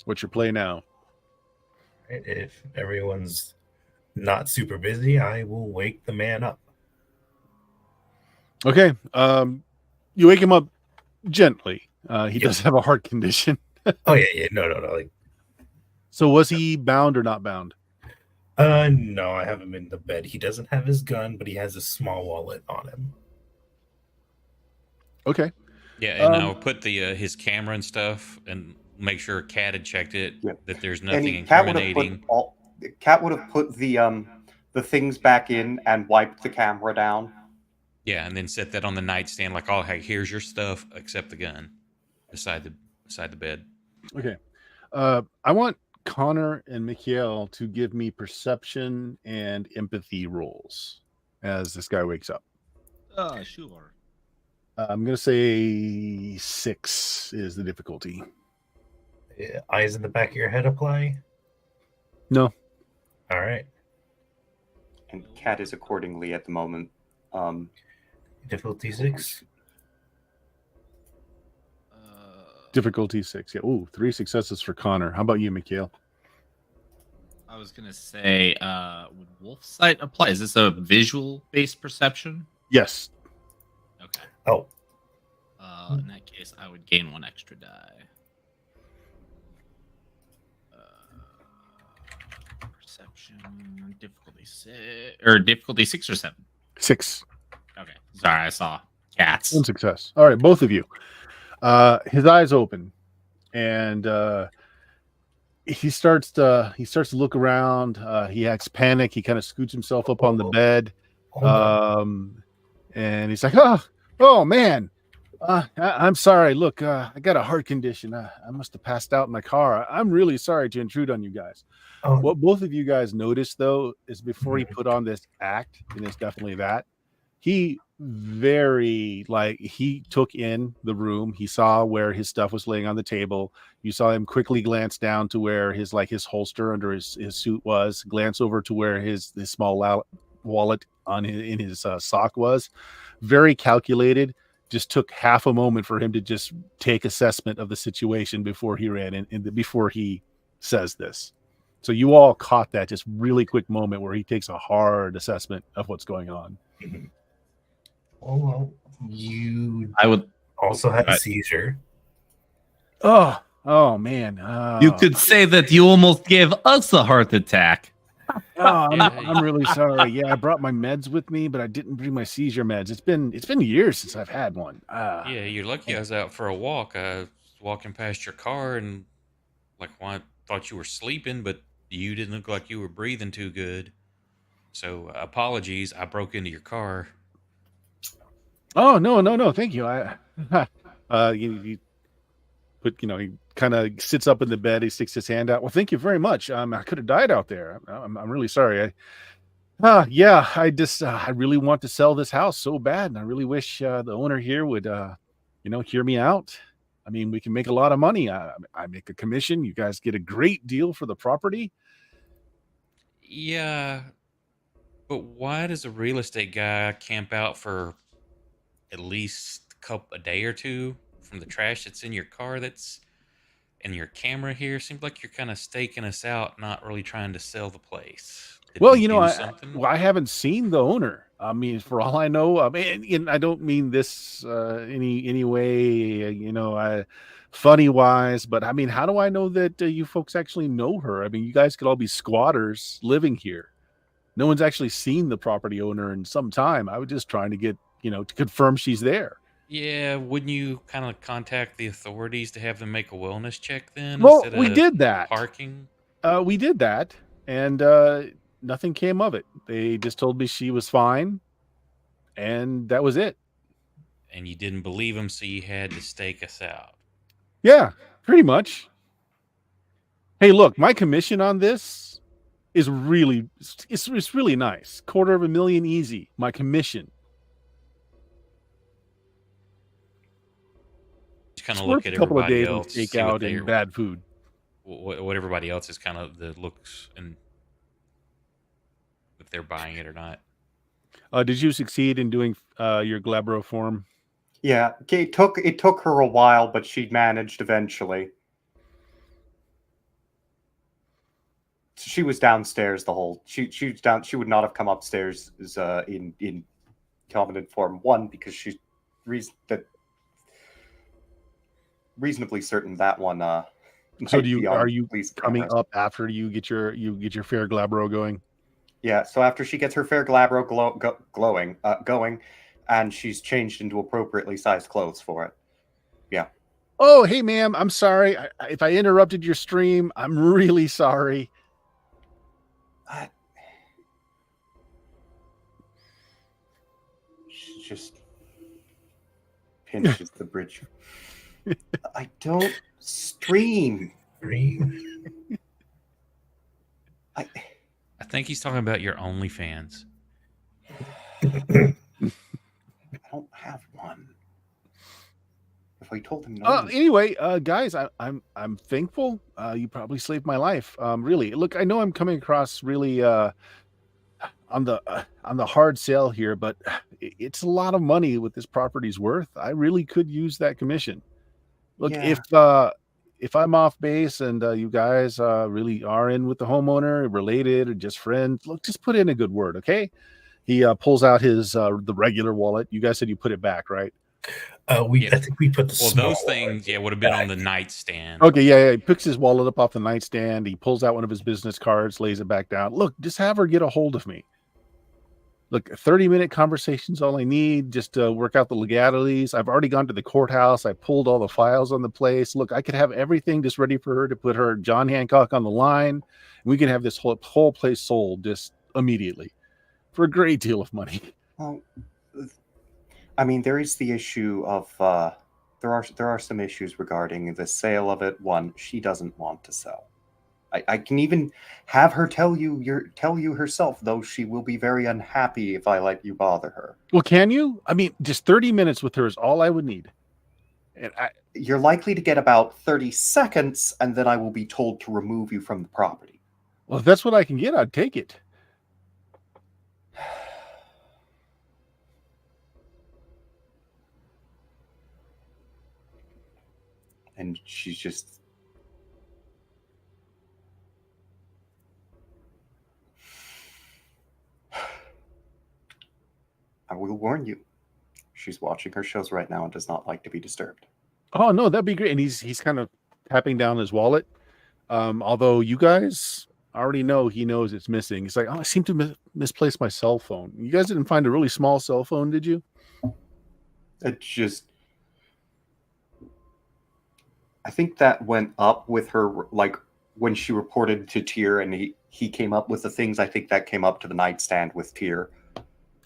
What's your play now? If everyone's not super busy, I will wake the man up. Okay. You wake him up gently. He does have a heart condition. Oh yeah. No. Like, so was he bound or not bound? No, I have him in the bed. He doesn't have his gun, but he has a small wallet on him. Okay. Yeah, and I'll put the his camera and stuff, and make sure Cat had checked it. Yeah. That there's nothing Cat incriminating. Cat would have put the things back in and wiped the camera down. Yeah, and then set that on the nightstand, like, oh, hey, here's your stuff, except the gun, beside the bed. Okay. I want Connor and Mikhail to give me perception and empathy rolls as this guy wakes up. Sure. I'm going to say 6 is the difficulty. Eyes in the back of your head apply? No. All right. And Cat is accordingly at the moment. Difficulty 6. Difficulty 6. Yeah. Ooh, 3 successes for Connor. How about you, Mikhail? I was gonna say, would Wolf Sight apply? Is this a visual-based perception? Yes. Okay. Oh. In that case, I would gain 1 extra die. Perception, difficulty 6 or 7? 6. Okay. Sorry, I saw cats. 1 success. All right, both of you. His eyes open, and he starts to look around. He acts panic. He kind of scoots himself up on the bed, and he's like, "Oh man, I'm sorry. Look, I got a heart condition. I must have passed out in my car. I'm really sorry to intrude on you guys." What both of you guys noticed, though, is before he put on this act, and it's definitely that, he he took in the room. He saw where his stuff was laying on the table. You saw him quickly glance down to where his holster under his suit was, glance over to where his small wallet in his sock was. Very calculated. Just took half a moment for him to just take assessment of the situation before he ran in, before he says this. So you all caught that just really quick moment where he takes a hard assessment of what's going on. Oh, well, you I would also had a seizure. Oh man. You could say that you almost gave us a heart attack. I'm really sorry. Yeah, I brought my meds with me, but I didn't bring my seizure meds. It's been years since I've had one. Yeah, you're lucky I was out for a walk. I was walking past your car and I thought you were sleeping, but you didn't look like you were breathing too good. So apologies, I broke into your car. Oh no, thank you. He kind of sits up in the bed. He sticks his hand out. Well, thank you very much. I could have died out there. I'm really sorry. I really want to sell this house so bad, and I really wish the owner here would, hear me out. I mean, we can make a lot of money. I make a commission. You guys get a great deal for the property. Yeah, but why does a real estate guy camp out for at least a day or two from the trash that's in your car that's in your camera here? Seems like you're kind of staking us out, not really trying to sell the place. I haven't seen the owner. I mean, for all I know, and I don't mean this any way, funny wise, but I mean, how do I know that you folks actually know her? I mean, you guys could all be squatters living here. No one's actually seen the property owner in some time. I was just trying to get, to confirm she's there. Yeah, wouldn't you kind of contact the authorities to have them make a wellness check then Well, instead we of did that. parking? We did that, and nothing came of it. They just told me she was fine, and that was it. And you didn't believe them, so you had to stake us out. Yeah, pretty much. Hey, look, my commission on this is really it's really nice. $250,000 easy. My commission. Just kind It's of worth look at a couple of everybody days of else, see what takeout they and bad food. what everybody else is kind of the looks and if they're buying it or not. Did you succeed in doing your Glabro form? Yeah, it took her a while, but she managed eventually. She was downstairs the whole. She was down. She would not have come upstairs in Covenant form 1 because she's reasonably certain that one. So might be are on you police coming cameras. up after you get your fair Glabro going? Yeah. So after she gets her fair Glabro going, and she's changed into appropriately sized clothes for it. Yeah. Oh, hey, ma'am, I'm sorry if I interrupted your stream. I'm really sorry. She just pinches the bridge. I don't stream. I think he's talking about your OnlyFans. I don't have one. If I told him no. Anyway, guys, I'm thankful. You probably saved my life. Really, look, I know I'm coming across really on the hard sale here, but it's a lot of money what this property's worth. I really could use that commission. Look, Yeah. if I'm off base and you guys really are in with the homeowner, related or just friends, look, just put in a good word, okay? He pulls out his the regular wallet. You guys said you put it back, right? I think we put the small those things, would have been on the nightstand. Okay, yeah. He picks his wallet up off the nightstand. He pulls out one of his business cards, lays it back down. Look, just have her get a hold of me. Look, 30-minute conversation's all I need just to work out the legalities. I've already gone to the courthouse. I pulled all the files on the place. Look, I could have everything just ready for her to put her John Hancock on the line. And we can have this whole place sold just immediately for a great deal of money. Well, I mean, there is the issue of there are some issues regarding the sale of it. One, she doesn't want to sell. I can even have her tell you herself, though she will be very unhappy if I let you bother her. Well, can you? I mean, just 30 minutes with her is all I would need. And you're likely to get about 30 seconds, and then I will be told to remove you from the property. Well, if that's what I can get, I'd take it. And she's just... I will warn you. She's watching her shows right now and does not like to be disturbed. Oh, no, that'd be great. And he's kind of tapping down his wallet. Although you guys already know he knows it's missing. He's like, oh, I seem to misplace my cell phone. You guys didn't find a really small cell phone, did you? It just... I think that went up with her, like, when she reported to Tyr and he came up with the things. I think that came up to the nightstand with Tyr.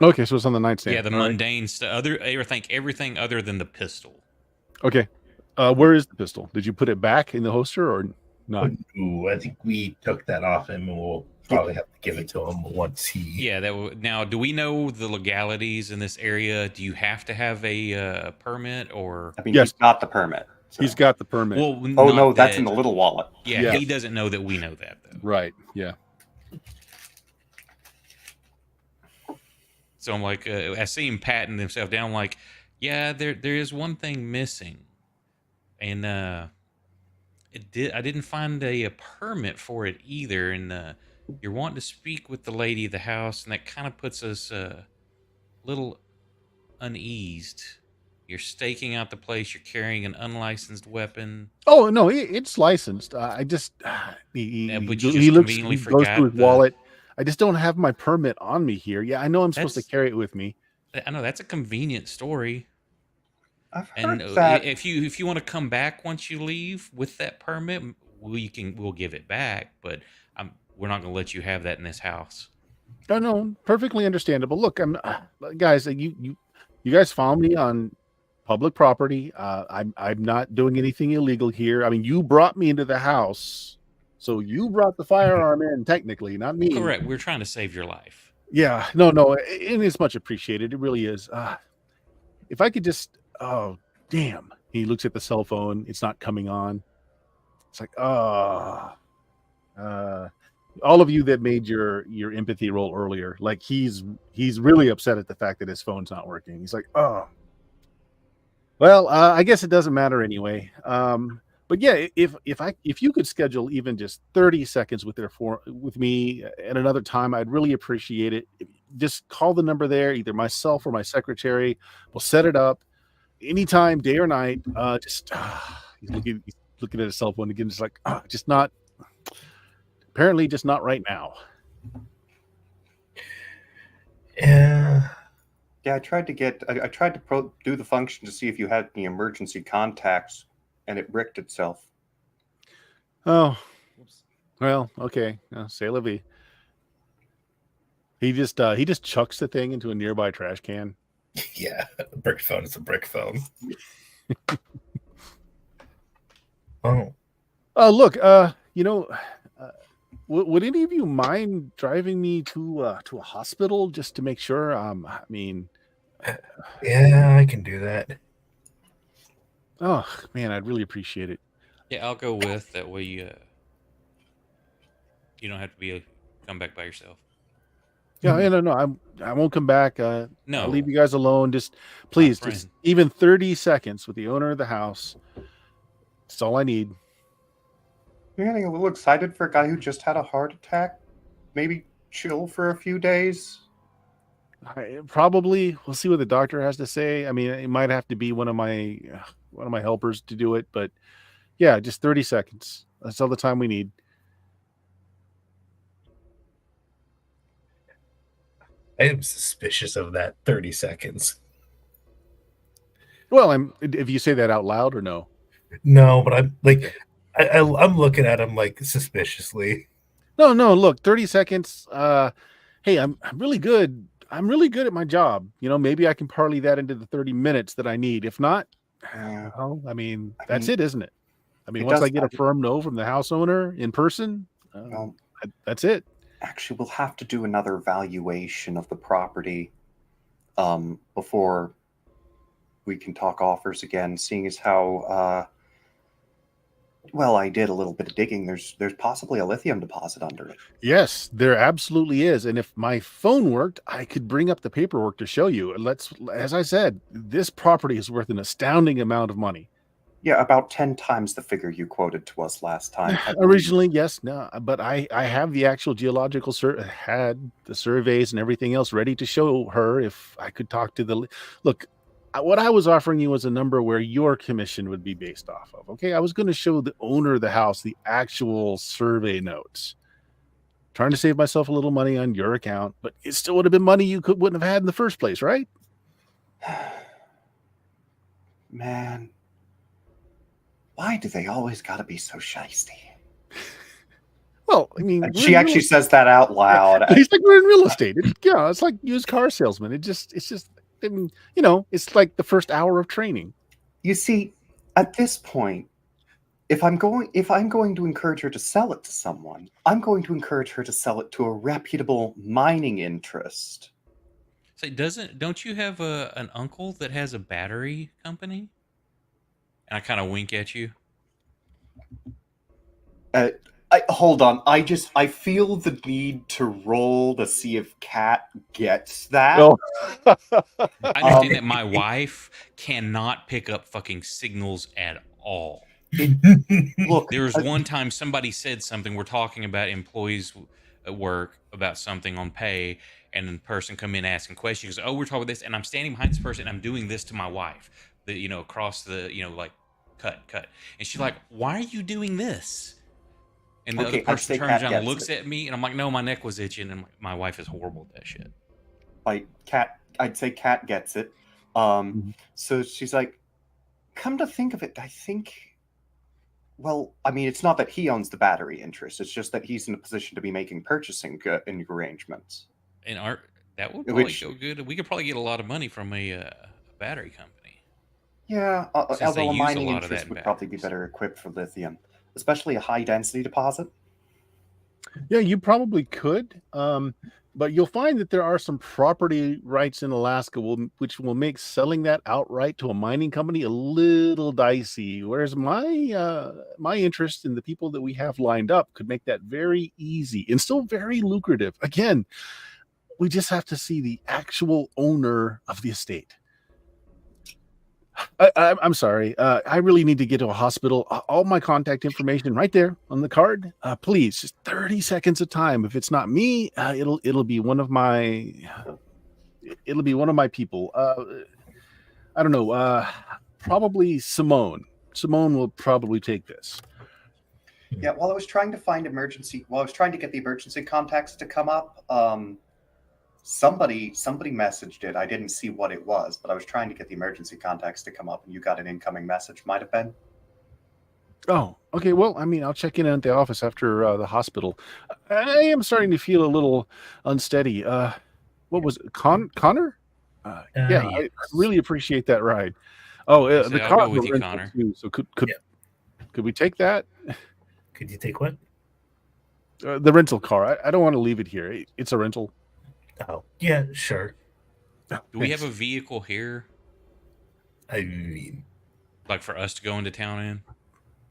Okay, so it's on the nightstand. Yeah, the mundane stuff. Everything other than the pistol. Okay. Where is the pistol? Did you put it back in the holster or not? Ooh, I think we took that off him, and we'll probably have to give it to him once he... Yeah, now, do we know the legalities in this area? Do you have to have a permit or... I mean, yes. He's got the permit. So. He's got the permit. Well, no, that's in the little wallet. Yeah, he doesn't know that we know that, though. Right, yeah. So I'm like, I see him patting himself down. I'm like, yeah, there is one thing missing, and I didn't find a permit for it either. And you're wanting to speak with the lady of the house, and that kind of puts us a little uneased. You're staking out the place. You're carrying an unlicensed weapon. Oh no, it's licensed. I just he goes through his wallet. I just don't have my permit on me here. Yeah, I know I'm supposed to carry it with me. I know that's a convenient story. I've And heard that. if you want to come back once you leave with that permit, we'll give it back. But we're not going to let you have that in this house. Oh no, perfectly understandable. Look, guys, you guys found me on public property. I'm not doing anything illegal here. I mean, you brought me into the house, so you brought the firearm in, technically, not me. Correct. We're trying to save your life. Yeah, no, and it's much appreciated. It really is. If I could just, oh damn, he looks at the cell phone. It's not coming on. It's like, all of you that made your empathy roll earlier, like he's really upset at the fact that his phone's not working. He's like, oh, well, I guess it doesn't matter anyway. But yeah, if you could schedule even just 30 seconds with me at another time, I'd really appreciate it. Just call the number there, either myself or my secretary. We'll set it up anytime, day or night. He's looking at his cell phone again. Just like, apparently just not right now. Yeah. Yeah, I tried to do the function to see if you had any emergency contacts, and it bricked itself. Oh, well, okay. C'est la vie. He just chucks the thing into a nearby trash can. Yeah, a brick phone is a brick phone. Oh. Oh, look, would any of you mind driving me to a hospital just to make sure? Yeah, I can do that. Oh man, I'd really appreciate it. Yeah, I'll go with that way. You don't have to come back by yourself. Yeah, no, I won't come back. No, I'll leave you guys alone. Just please, just even 30 seconds with the owner of the house. That's all I need. You're getting a little excited for a guy who just had a heart attack. Maybe chill for a few days. Probably. We'll see what the doctor has to say. I mean, it might have to be one of my helpers to do it, but yeah, just 30 seconds. That's all the time we need. I am suspicious of that 30 seconds. Well, if you say that out loud or no? No, but I'm like, I'm looking at him like suspiciously. No, look, 30 seconds. Hey, I'm really good. I'm really good at my job. Maybe I can parlay that into the 30 minutes that I need. If not, well, that's it, isn't it? I mean, once I get a firm no from the house owner in person, that's it. Actually, we'll have to do another valuation of the property before we can talk offers again, seeing as how well, I did a little bit of digging. There's possibly a lithium deposit under it. Yes, there absolutely is. And if my phone worked, I could bring up the paperwork to show you. As I said, this property is worth an astounding amount of money. Yeah, about 10 times the figure you quoted to us last time. Originally, yes, no, but I have the actual geological had the surveys and everything else ready to show her if I could talk to the look. What I was offering you was a number where your commission would be based off of. Okay, I was going to show the owner of the house the actual survey notes. Trying to save myself a little money on your account, but it still would have been money you wouldn't have had in the first place, right? Man, why do they always got to be so shisty? Well, I mean, she actually says that out loud. He's like, we're in real estate. It's like used car salesman. It's just. It's like the first hour of training. You see, at this point, if I'm going to encourage her to sell it to someone, I'm going to encourage her to sell it to a reputable mining interest. So don't you have an uncle that has a battery company? And I kind of wink at you. Hold on. I feel the need to roll to see if Kat gets that. Oh. I understand that my wife cannot pick up fucking signals at all. Look, there was one time somebody said something. We're talking about employees at work about something on pay, and the person come in asking questions. Oh, we're talking about this, and I'm standing behind this person, and I'm doing this to my wife. Across the like cut, and she's like, "Why are you doing this?" And the other person turns around and looks at me, and I'm like, "No, my neck was itching." And my wife is horrible at that shit. Like I'd say Kat gets it. So she's like, come to think of it, I think. Well, I mean, it's not that he owns the battery interest. It's just that he's in a position to be making purchasing arrangements. And that would probably Which, go good. We could probably get a lot of money from a battery company. yeah, Since they although a use a mining lot of that interest in would probably be batteries. better equipped for lithium, especially a high density deposit. Yeah, you probably could. But you'll find that there are some property rights in Alaska which will make selling that outright to a mining company a little dicey. Whereas my interest in the people that we have lined up could make that very easy and still very lucrative. Again, we just have to see the actual owner of the estate. I'm sorry. I really need to get to a hospital. All my contact information right there on the card. Please, just 30 seconds of time. If it's not me, it'll be one of my people. I don't know. Probably Simone. Simone will probably take this. Yeah. While I was trying to get the emergency contacts to come up, somebody messaged it. I didn't see what it was, but I was trying to get the emergency contacts to come up, and you got an incoming message. Might have been. Oh, okay. Well, I mean, I'll check in at the office after the hospital. I am starting to feel a little unsteady. What was it? Connor? Yeah, Yes. I really appreciate that ride. Oh, Yes, the I'll car go with was you, rental Connor. too. So could Yeah. we take that? Could you take what? The rental car. I don't want to leave it here. It's a rental. Oh, yeah, sure. Do we have a vehicle here, I mean, like for us to go into town in?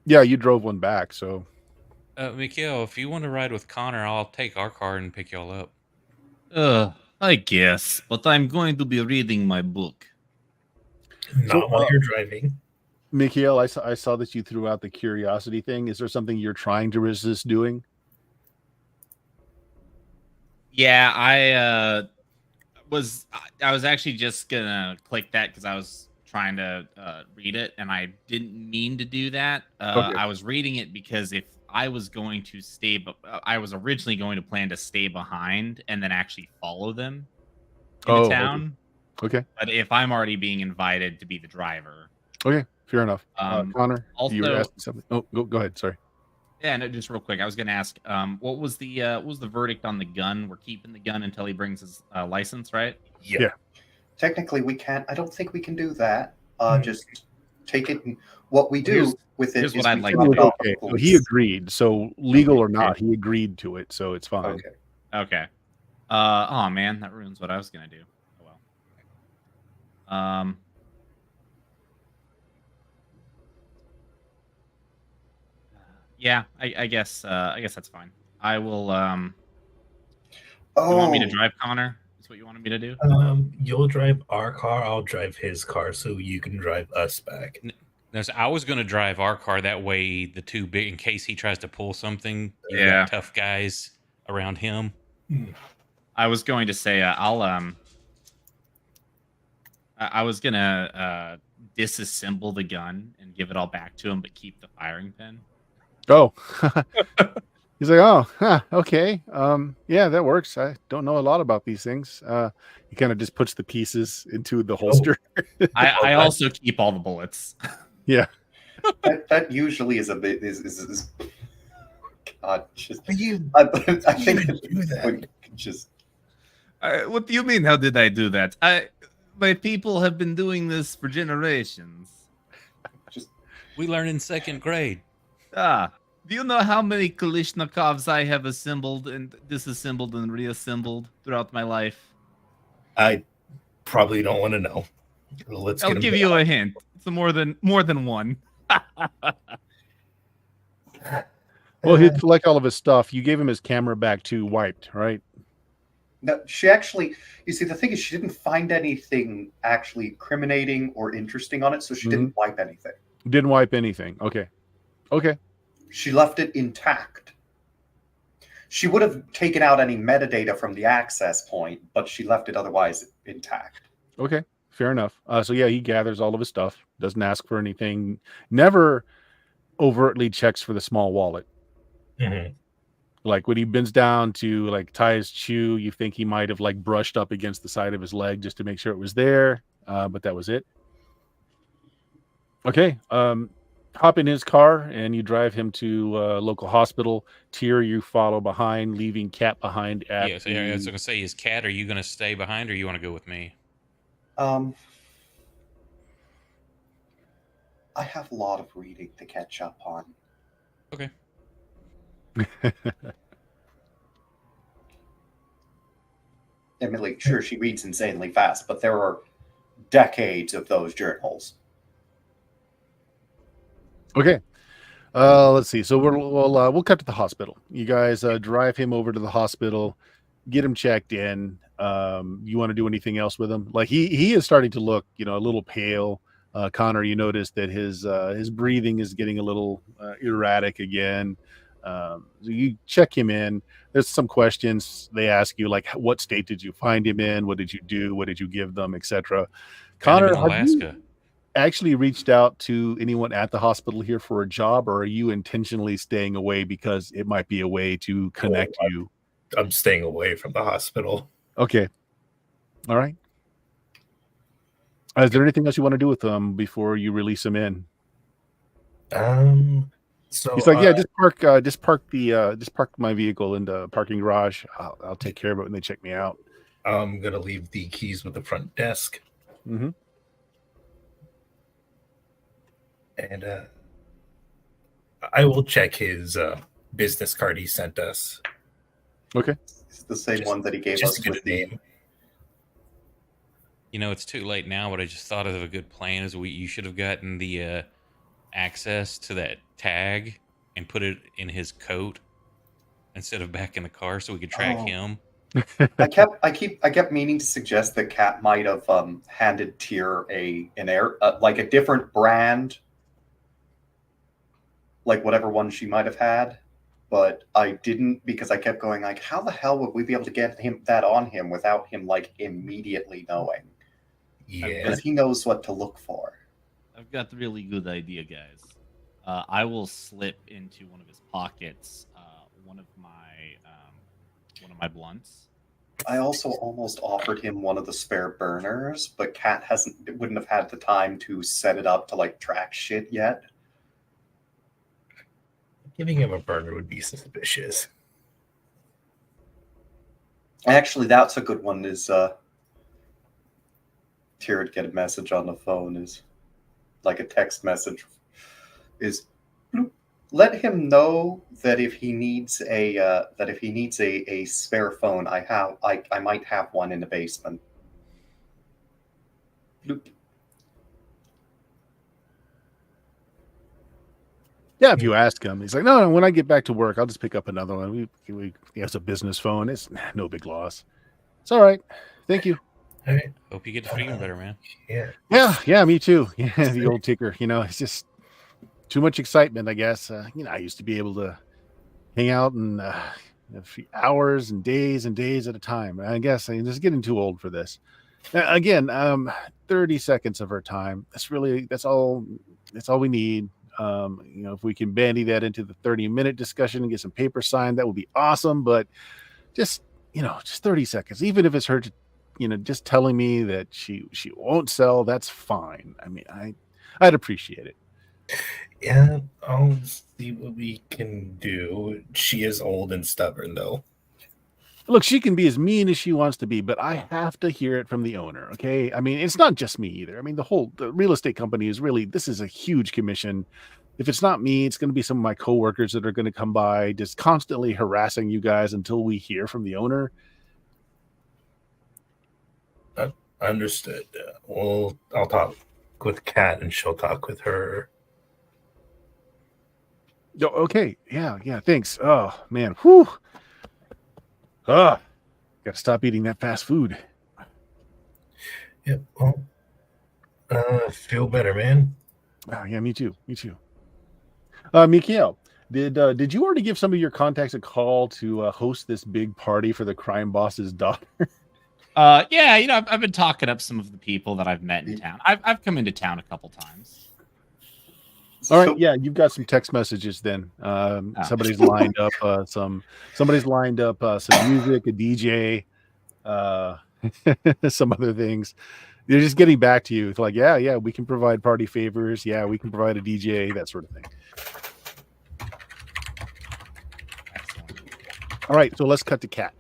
Yeah, you drove one back, so Mikhail, if you want to ride with Connor, I'll take our car and pick y'all up. I guess, but I'm going to be reading my book. not while you're driving. Mikhail, I saw that you threw out the curiosity thing. Is there something you're trying to resist doing? Yeah, I was actually just gonna click that because I was trying to read it, and I didn't mean to do that. Okay. I was reading it because if I was going to I was originally going to plan to stay behind and then actually follow them into Oh, okay. town. Okay. But if I'm already being invited to be the driver, Okay. Fair enough. Connor, you were also- asking something. Oh, go ahead. Sorry. yeah, no, just real quick, I was going to ask, what was the verdict on the gun? We're keeping the gun until he brings his license, right? Yeah. Technically, we can't. I don't think we can do that. Hmm. Just take it. And what we do Here's- with it here's is what I'd we like drop to it do. off Okay. at the So he police. agreed. So legal or Okay. not, he agreed to it. So it's fine. Okay. Okay. Oh man, that ruins what I was gonna do. Oh well. Yeah, I guess that's fine. I will. You want me to drive Connor? Is what you wanted me to do? You'll drive our car. I'll drive his car, so you can drive us back. Now, so I was going to drive our car that way. The two big, in case he tries to pull something. You got Yeah. tough guys around him. I was going to say I was gonna disassemble the gun and give it all back to him, but keep the firing pin. Oh. He's like, oh, okay. Yeah, that works. I don't know a lot about these things. He kind of just puts the pieces into the holster. I also keep all the bullets. Yeah. That usually is a bit is God. Just, I think even do that. just What do you mean? How did I do that? My people have been doing this for generations. We learned in second grade. Do you know how many Kalishnikovs I have assembled and disassembled and reassembled throughout my life? I probably don't want to know. Let's I'll get give you a hint. It's more than one. Well, he'd collect all of his stuff. You gave him his camera back too, wiped, right? no. She actually, you see, the thing is, she didn't find anything actually incriminating or interesting on it, so she didn't wipe anything. Didn't wipe anything. Okay. Okay. She left it intact. She would have taken out any metadata from the access point, but she left it otherwise intact. Okay. Fair enough. So yeah, he gathers all of his stuff, doesn't ask for anything, never overtly checks for the small wallet. Mhm. Like when he bends down to like tie his shoe, you think he might have like brushed up against the side of his leg just to make sure it was there. But that was it. Okay. Hop in his car and you drive him to local hospital. Tier, you follow behind, leaving Cat behind at Yeah, so I was going to say, is Cat, are you going to stay behind or you want to go with me? I have a lot of reading to catch up on. Okay. Emily, sure, she reads insanely fast, but there are decades of those journals. Okay. Let's see. So we'll cut to the hospital. You guys drive him over to the hospital, get him checked in. You want to do anything else with him? Like he is starting to look, a little pale. Connor, you notice that his breathing is getting a little erratic again. So you check him in. There's some questions they ask you, like what state did you find him in? What did you do? What did you give them, etc. Found him Connor, in Alaska. actually reached out to anyone at the hospital here for a job, or are you intentionally staying away because it might be a way to connect you? I'm staying away from the hospital. Okay. All right. Is there anything else you want to do with them before you release them in? So He's like, yeah, just park my vehicle in the parking garage. I'll take care of it when they check me out. I'm gonna leave the keys with the front desk. Mm-hmm. And I will check his business card he sent us. Okay. It's the same one that he gave Just us to get with a name. It's too late now, but I just thought of a good plan. You should have gotten the access to that tag and put it in his coat instead of back in the car, so we could track him. I kept meaning to suggest that Cat might have handed Tyr a different brand, like whatever one she might have had, but I didn't because I kept going like, how the hell would we be able to get that on him without him like immediately knowing? Yeah. Because he knows what to look for. I've got the really good idea, guys. I will slip into one of his pockets one of my blunts. I also almost offered him one of the spare burners, but Cat wouldn't have had the time to set it up to like track shit yet. Giving him a burner would be suspicious. Actually, that's a good one. Is Tyr would get a message on the phone, is like a text message, is bloop, let him know that if he needs a spare phone, I might have one in the basement. Bloop. Yeah, if you ask him, he's like, no, when I get back to work, I'll just pick up another one. He has a business phone. It's no big loss. It's all right. Thank you. All right. Hope you get to feeling better, man. Yeah. Me too. Yeah, the old ticker. It's just too much excitement, I guess. I used to be able to hang out and hours and days at a time. I guess I'm just getting too old for this. Again, 30 seconds of our time. That's all we need. If we can bandy that into the 30-minute discussion and get some paper signed, that would be awesome. But just 30 seconds, even if it's her, just telling me that she won't sell, that's fine. I mean, I'd appreciate it. Yeah, I'll see what we can do. She is old and stubborn, though. Look, she can be as mean as she wants to be, but I have to hear it from the owner. Okay. I mean, it's not just me either. I mean, the real estate company this is a huge commission. If it's not me, it's going to be some of my coworkers that are going to come by, just constantly harassing you guys until we hear from the owner. Understood. I'll talk with Kat and she'll talk with her. Okay. Yeah. Thanks. Oh, man. Whew. Got to stop eating that fast food. Yeah. Well, feel better, man. Oh, yeah, me too. Mikhail, did you already give some of your contacts a call to host this big party for the crime boss's daughter? Yeah, I've been talking up some of the people that I've met in town. I've come into town a couple times. All right, yeah, you've got some text messages then. Somebody's lined up some music, a DJ, some other things. They're just getting back to you. It's like, yeah, we can provide party favors. Yeah, we can provide a DJ, that sort of thing. Excellent. All right, so let's cut to Cat.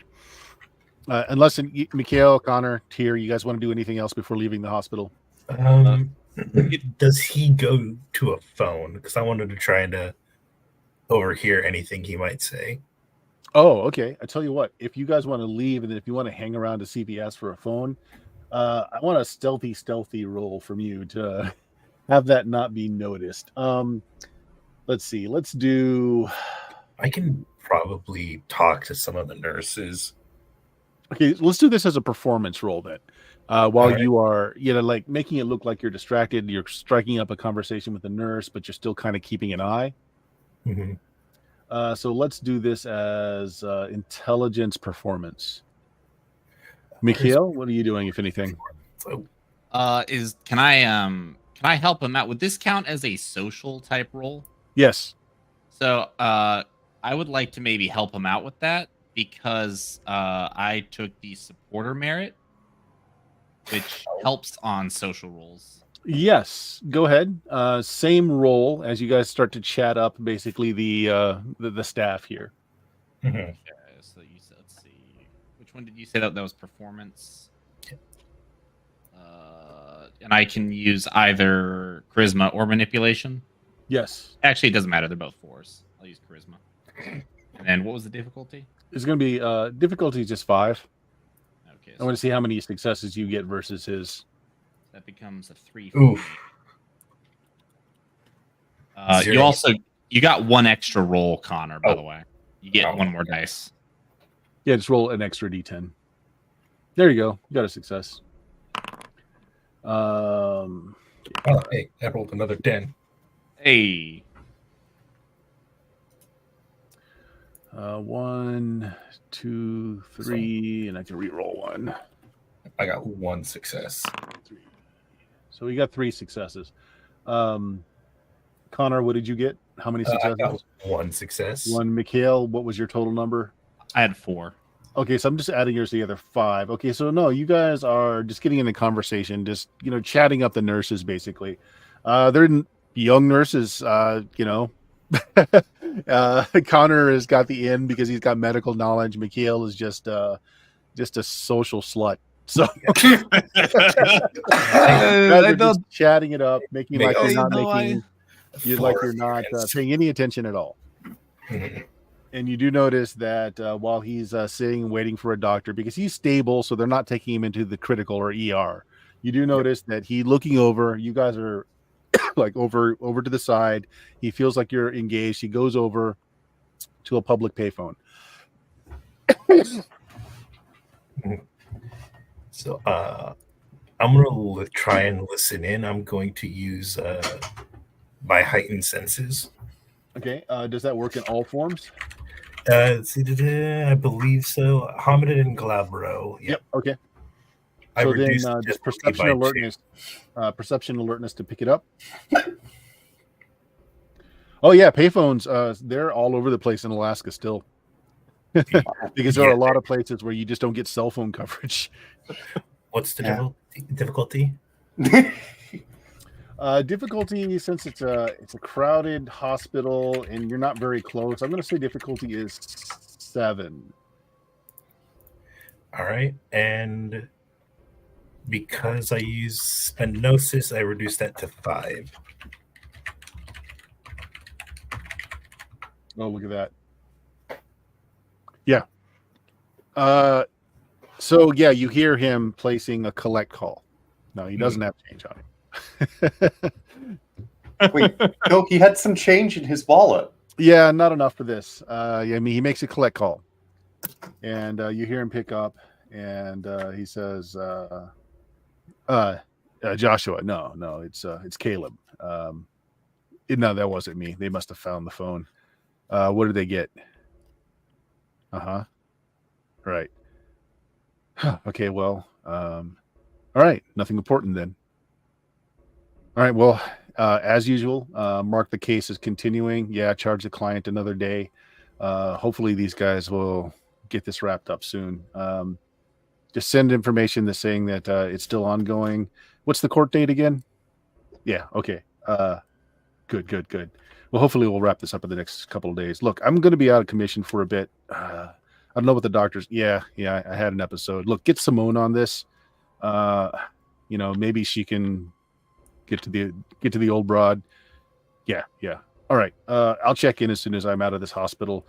Unless Mikhail, Connor, Tyr, you guys want to do anything else before leaving the hospital? Does he go to a phone? Because I wanted to try to overhear anything he might say. Oh, okay. I tell you what, if you guys want to leave, and then if you want to hang around to CVS for a phone, I want a stealthy roll from you to have that not be noticed. Let's see. Let's do. I can probably talk to some of the nurses. Okay, let's do this as a performance roll then. While right. you are, like making it look like you're distracted, you're striking up a conversation with the nurse, but you're still kind of keeping an eye. Mm-hmm. So let's do this as intelligence performance. Mikhail, what are you doing, if anything? So, Can I help him out? Would this count as a social type role? Yes. So I would like to maybe help him out with that because I took the supporter merit, which helps on social roles. Yes, go ahead. Same role as you guys start to chat up, basically the staff here. mm-hmm. Okay, so you said, let's see, which one did you say that was performance? And I can use either charisma or manipulation. Yes, Actually, it doesn't matter. They're both 4s. I'll use charisma. And then what was the difficulty? it's going to be difficulty is just 5. Okay, I want to see how many successes you get versus his. that becomes a 3. Oof. You got one extra roll, Connor. By Oh. the way, you get one more dice. Yeah, just roll an extra d10. There you go. You got a success. Oh, hey, I rolled another 10. Hey, 1, 2, 3, and I can re-roll 1. I got 1 success. 3. So we got 3 successes. Connor, what did you get? How many successes? I got 1 success. 1. Mikhail, what was your total number? I had 4. Okay, so I'm just adding yours together. 5. Okay, so no, you guys are just getting in the conversation, just chatting up the nurses basically. They're young nurses. Connor has got the in because he's got medical knowledge. Mikhail is just a social slut. So I just chatting it up, making like you're not know you're not paying any attention at all. Mhm. And you do notice that while he's sitting waiting for a doctor, because he's stable, so they're not taking him into the critical or ER. You do notice that he looking over. You guys are like over to the side. He feels like you're engaged. He goes over to a public payphone. So I'm going to try and listen in. I'm going to use my heightened senses. Okay. Does that work in all forms? I believe so. Hominid and Glabro. Yep. Okay. I So then reduced just difficulty perception by alertness, to pick it up. Oh yeah, payphones. They're all over the place in Alaska still, because there are a lot of places where you just don't get cell phone coverage. 2. What's the difficulty? Difficulty, since it's a crowded hospital and you're not very close, I'm going to say difficulty is 7. All right, and because I use Spinosis, I reduced that to 5. Oh, look at that. Yeah. So yeah, you hear him placing a collect call. No, he doesn't have change on him. Wait, no, he had some change in his wallet. Yeah, not enough for this. I mean, he makes a collect call, and you hear him pick up, and he says, "Joshua, no, it's Caleb. No, that wasn't me. They must have found the phone. What did they get? Right. Okay, well, all right, nothing important then. All right, well, as usual, mark the case as continuing. Yeah, charge the client another day. Hopefully these guys will get this wrapped up soon. just send information that's saying that it's still ongoing. What's the court date again? Yeah. Okay. Good. Well, hopefully we'll wrap this up in the next couple of days. Look, I'm going to be out of commission for a bit. I don't know what the doctors. Yeah. I had an episode. Look, get Simone on this. Maybe she can get to the old broad. Yeah. All right. I'll check in as soon as I'm out of this hospital.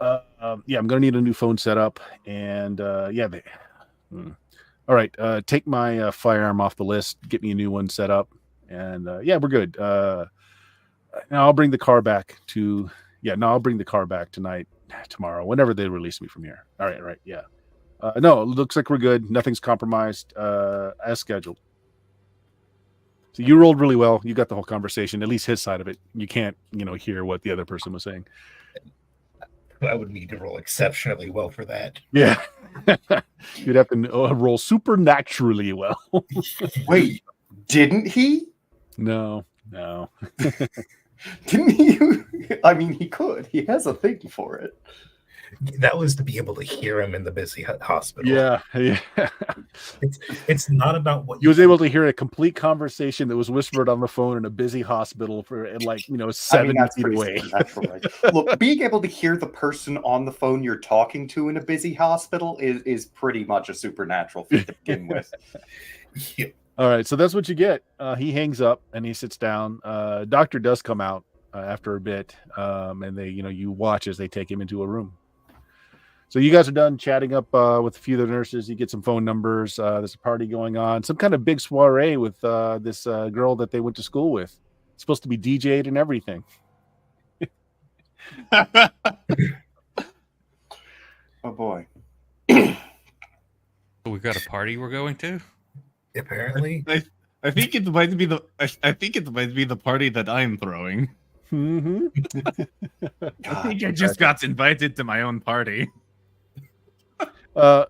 I'm going to need a new phone set up. And all right. Take my firearm off the list. Get me a new one set up. And we're good. Now I'll bring the car back tonight, tomorrow, whenever they release me from here. All right. Yeah. No, it looks like we're good. Nothing's compromised, as scheduled. So you rolled really well. You got the whole conversation, at least his side of it. You can't, hear what the other person was saying. I would need to roll exceptionally well for that. Yeah. You'd have to roll supernaturally well. Wait, didn't he? No. Didn't he? I mean, he could. He has a thing for it. That was to be able to hear him in the busy hospital. Yeah. It's not about what he was able to hear a complete conversation that was whispered on the phone in a busy hospital for 7 feet away. Right? Look, being able to hear the person on the phone you're talking to in a busy hospital is pretty much a supernatural feat to begin with. Yeah. All right, so that's what you get. He hangs up and he sits down. Doctor does come out after a bit, and they, you watch as they take him into a room. So you guys are done chatting up with a few of the nurses. You get some phone numbers. There's a party going on. Some kind of big soiree with this girl that they went to school with. It's supposed to be DJ'd and everything. Oh boy. We've got a party we're going to? Apparently. I think it might be the party that I'm throwing. Mm-hmm. I think I just got invited to my own party.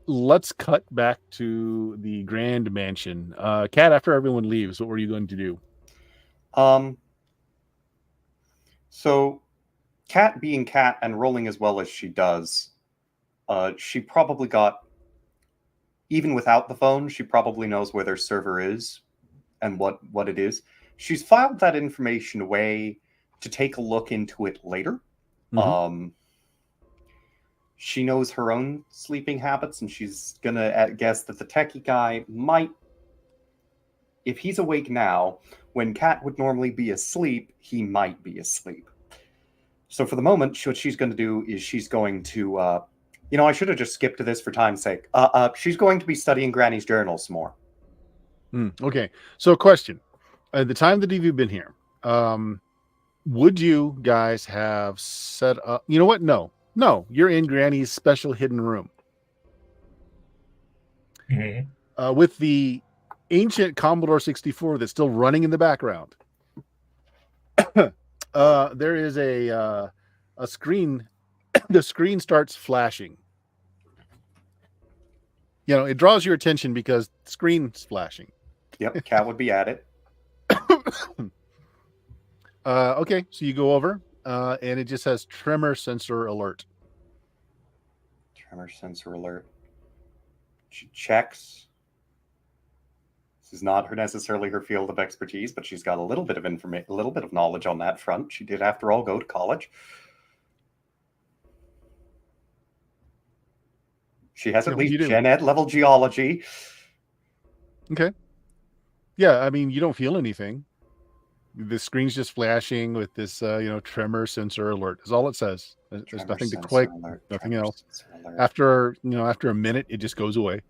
Let's cut back to the Grand Mansion. Kat, after everyone leaves, what were you going to do? So Kat being Kat and rolling as well as she does, she probably got, even without the phone, she probably knows where their server is and what it is. She's filed that information away to take a look into it later. Mm-hmm. She knows her own sleeping habits, and she's gonna guess that the techie guy might, if he's awake now, when Kat would normally be asleep, he might be asleep. So for the moment, what she's going to do is she's going to, I should have just skipped to this for time's sake. She's going to be studying Granny's journals more. Okay. So question. The time that you've been here, would you guys have set up... You know what? No, you're in Granny's special hidden room. Mm-hmm. With the ancient Commodore 64 that's still running in the background. There is a screen. The screen starts flashing. It draws your attention because the screen's flashing. Yep, Kat would be at it. Okay, so you go over, and it just says tremor sensor alert. Tremor sensor alert. She checks. This is not necessarily her field of expertise, but she's got a little bit of information, a little bit of knowledge on that front. She did, after all, go to college. She has at least Gen Ed level geology. Okay. Yeah, I mean, you don't feel anything. The screen's just flashing with this, tremor sensor alert. Is all it says. There's nothing to click, nothing else. After a minute, it just goes away.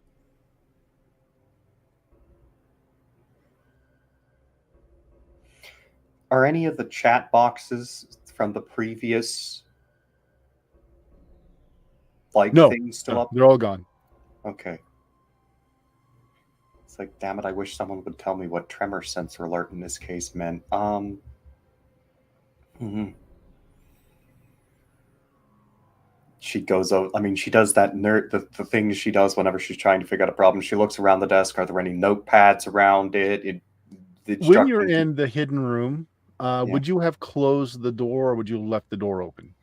Are any of the chat boxes from the previous things still up? They're all gone. Okay. It's like, damn it, I wish someone would tell me what tremor sensor alert in this case meant. She goes out. I mean, she does that the things she does whenever she's trying to figure out a problem. She looks around the desk. Are there any notepads around it? When you're in the hidden room, would you have closed the door or would you have left the door open?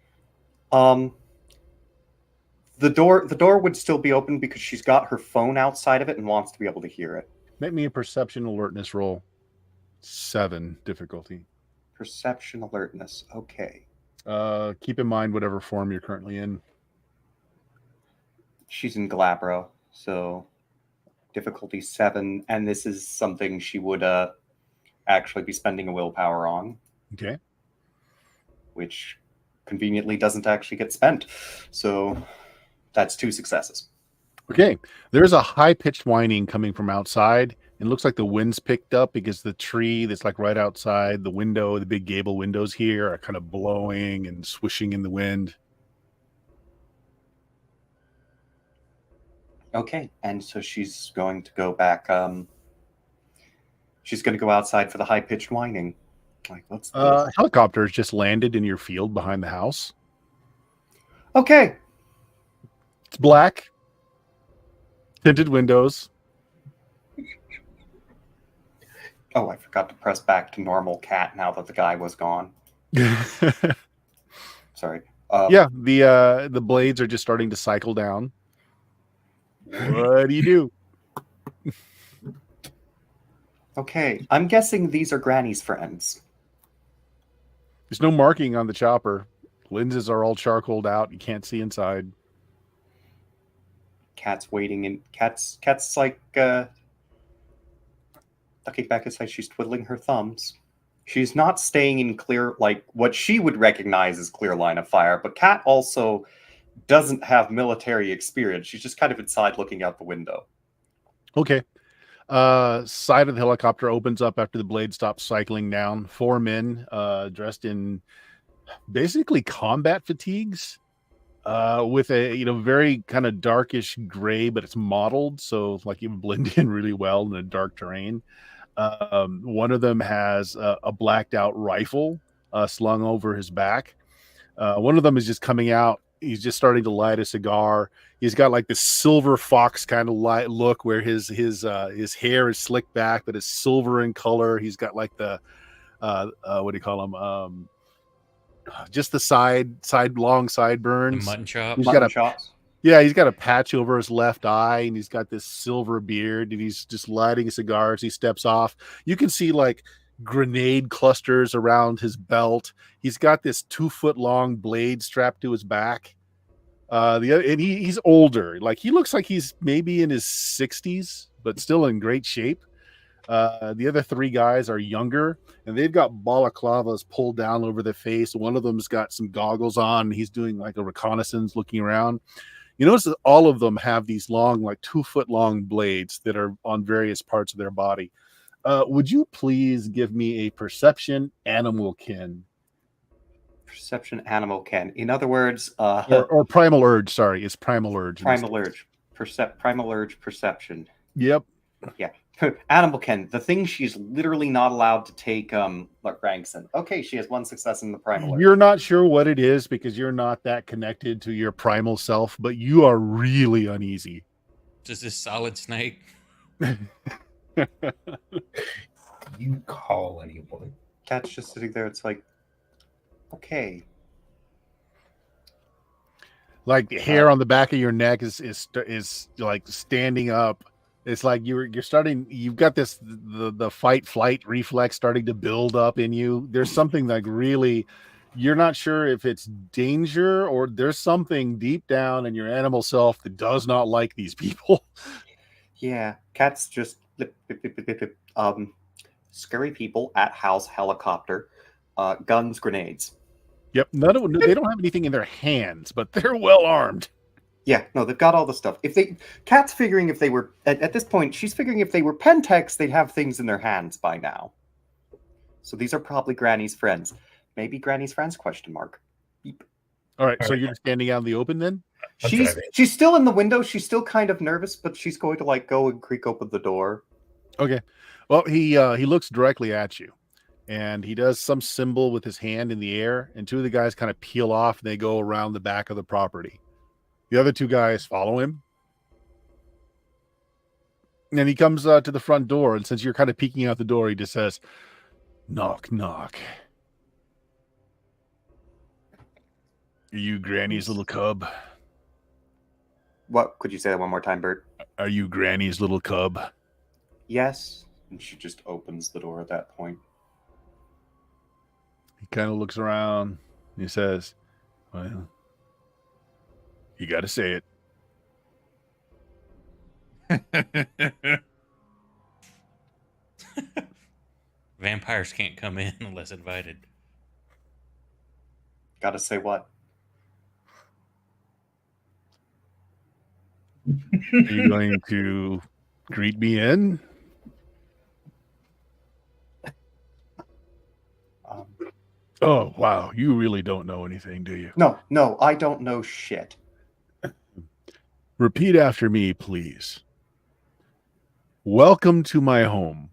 The door would still be open because she's got her phone outside of it and wants to be able to hear it. Make me a perception alertness roll. 7 difficulty. Perception alertness. Okay. Keep in mind whatever form you're currently in. She's in Galabro, so difficulty 7, and this is something she would actually be spending a willpower on, Okay. which conveniently doesn't actually get spent. So that's 2 successes. Okay. There's a high-pitched whining coming from outside. It looks like the wind's picked up because the tree that's like right outside the window, the big gable windows here, are kind of blowing and swishing in the wind. Okay, and so she's going to go back. She's going to go outside for the high-pitched whining. Like, what's this? Helicopter has just landed in your field behind the house. Okay. It's black. Tinted windows. Oh, I forgot to press back to normal cat now that the guy was gone. Sorry. Yeah, the blades are just starting to cycle down. What do you do? Okay, I'm guessing these are Granny's friends. There's no marking on the chopper. Lenses are all charcoaled out. You can't see inside. Cat's waiting, and Cat's like ducking back inside. She's twiddling her thumbs. She's not staying in clear, like what she would recognize as clear line of fire, but Cat also doesn't have military experience. She's just kind of inside looking out the window. Okay. Side of the helicopter opens up after the blade stops cycling down. 4 men dressed in basically combat fatigues with a very kind of darkish gray, but it's mottled, so like you blend in really well in a dark terrain. One of them has a blacked out rifle slung over his back. One of them is just coming out. He's just starting to light a cigar. He's got like this silver fox kind of light look where his hair is slicked back, but it's silver in color. He's got like the what do you call them? Just the long sideburns. The mutton chop. He's Mutton got chops. Yeah, he's got a patch over his left eye, and he's got this silver beard, and he's just lighting a cigar as he steps off. You can see like grenade clusters around his belt. He's got this 2-foot long blade strapped to his back. He's older. Like he looks like he's maybe in his 60s, but still in great shape. The other 3 guys are younger, and they've got balaclavas pulled down over their face. One of them's got some goggles on, and he's doing like a reconnaissance, looking around. You notice that all of them have these long, like 2-foot long blades that are on various parts of their body. Would you please give me a perception animal kin? Perception animal ken. In other words, Or primal urge. Sorry, it's primal urge. primal urge. Primal urge perception. Yep. Yeah. Animal ken. The thing she's literally not allowed to take ranks in. Okay, she has 1 success in the primal urge. You're not sure what it is because you're not that connected to your primal self, but you are really uneasy. Just this solid snake. You call anyone. Cat's just sitting there. It's like, okay. Like the hair on the back of your neck is like standing up. It's like you're starting. You've got the fight flight reflex starting to build up in you. There's something like really, you're not sure if it's danger or there's something deep down in your animal self that does not like these people. Yeah, Cat's just scary people at house helicopter, guns, grenades. Yep. They don't have anything in their hands, but they're well armed. Yeah, no, they've got all the stuff. Cat's figuring if they were at this point, she's figuring if they were Pentex, they'd have things in their hands by now. So these are probably Granny's friends. Maybe Granny's friends? Question mark. Beep. All right. So you're standing out in the open then? She's still in the window. She's still kind of nervous, but she's going to like go and creak open the door. Okay. Well, he looks directly at you, and he does some symbol with his hand in the air, and 2 of the guys kind of peel off, and they go around the back of the property. The other 2 guys follow him. And he comes to the front door, and since you're kind of peeking out the door, he just says, "Knock, knock. Are you Granny's little cub?" What? Could you say that one more time, Bert? Are you Granny's little cub? Yes. And she just opens the door at that point. He kind of looks around. He says, well, you got to say it. Vampires can't come in unless invited. Gotta say what? Are you going to greet me in? Oh, wow. You really don't know anything, do you? No, I don't know shit. Repeat after me, please. Welcome to my home.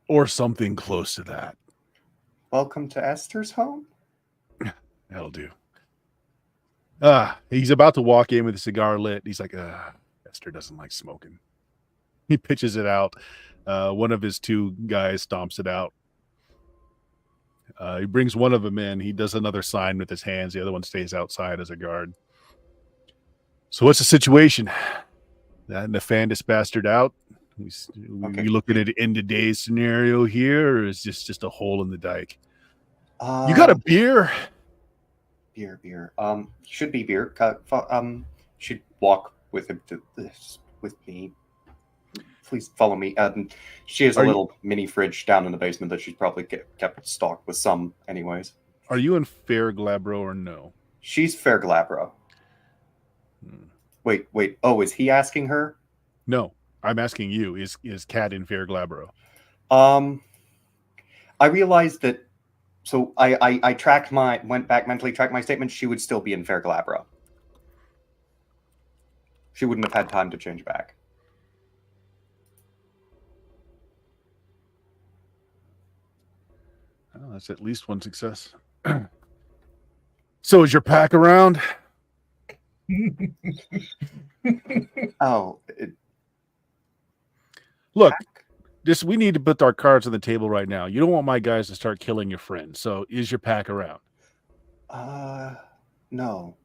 Or something close to that. Welcome to Esther's home? That'll do. He's about to walk in with a cigar lit. He's like, Esther doesn't like smoking. He pitches it out. One of his two guys stomps it out. He brings one of them in. He does another sign with his hands. The other one stays outside as a guard. So what's the situation? That nefandous bastard out? Okay. We looking at an end of days scenario here, or is this just a hole in the dike? You Uh, got a beer? beer. Should be beer. Should walk with him to this with me. Please follow me. She has a little mini fridge down in the basement that she's probably kept stocked with some, anyways. Are you in Fair Glabro or no? She's Fair Glabro. Wait. Oh, is he asking her? No, I'm asking you. Is Cat in Fair Glabro? I realized that. So I went back mentally, tracked my statement. She would still be in Fair Glabro. She wouldn't have had time to change back. Oh, that's at least one success. So is your pack around? Oh, Look, we need to put our cards on the table right now. You don't want my guys to start killing your friends. So is your pack around? No.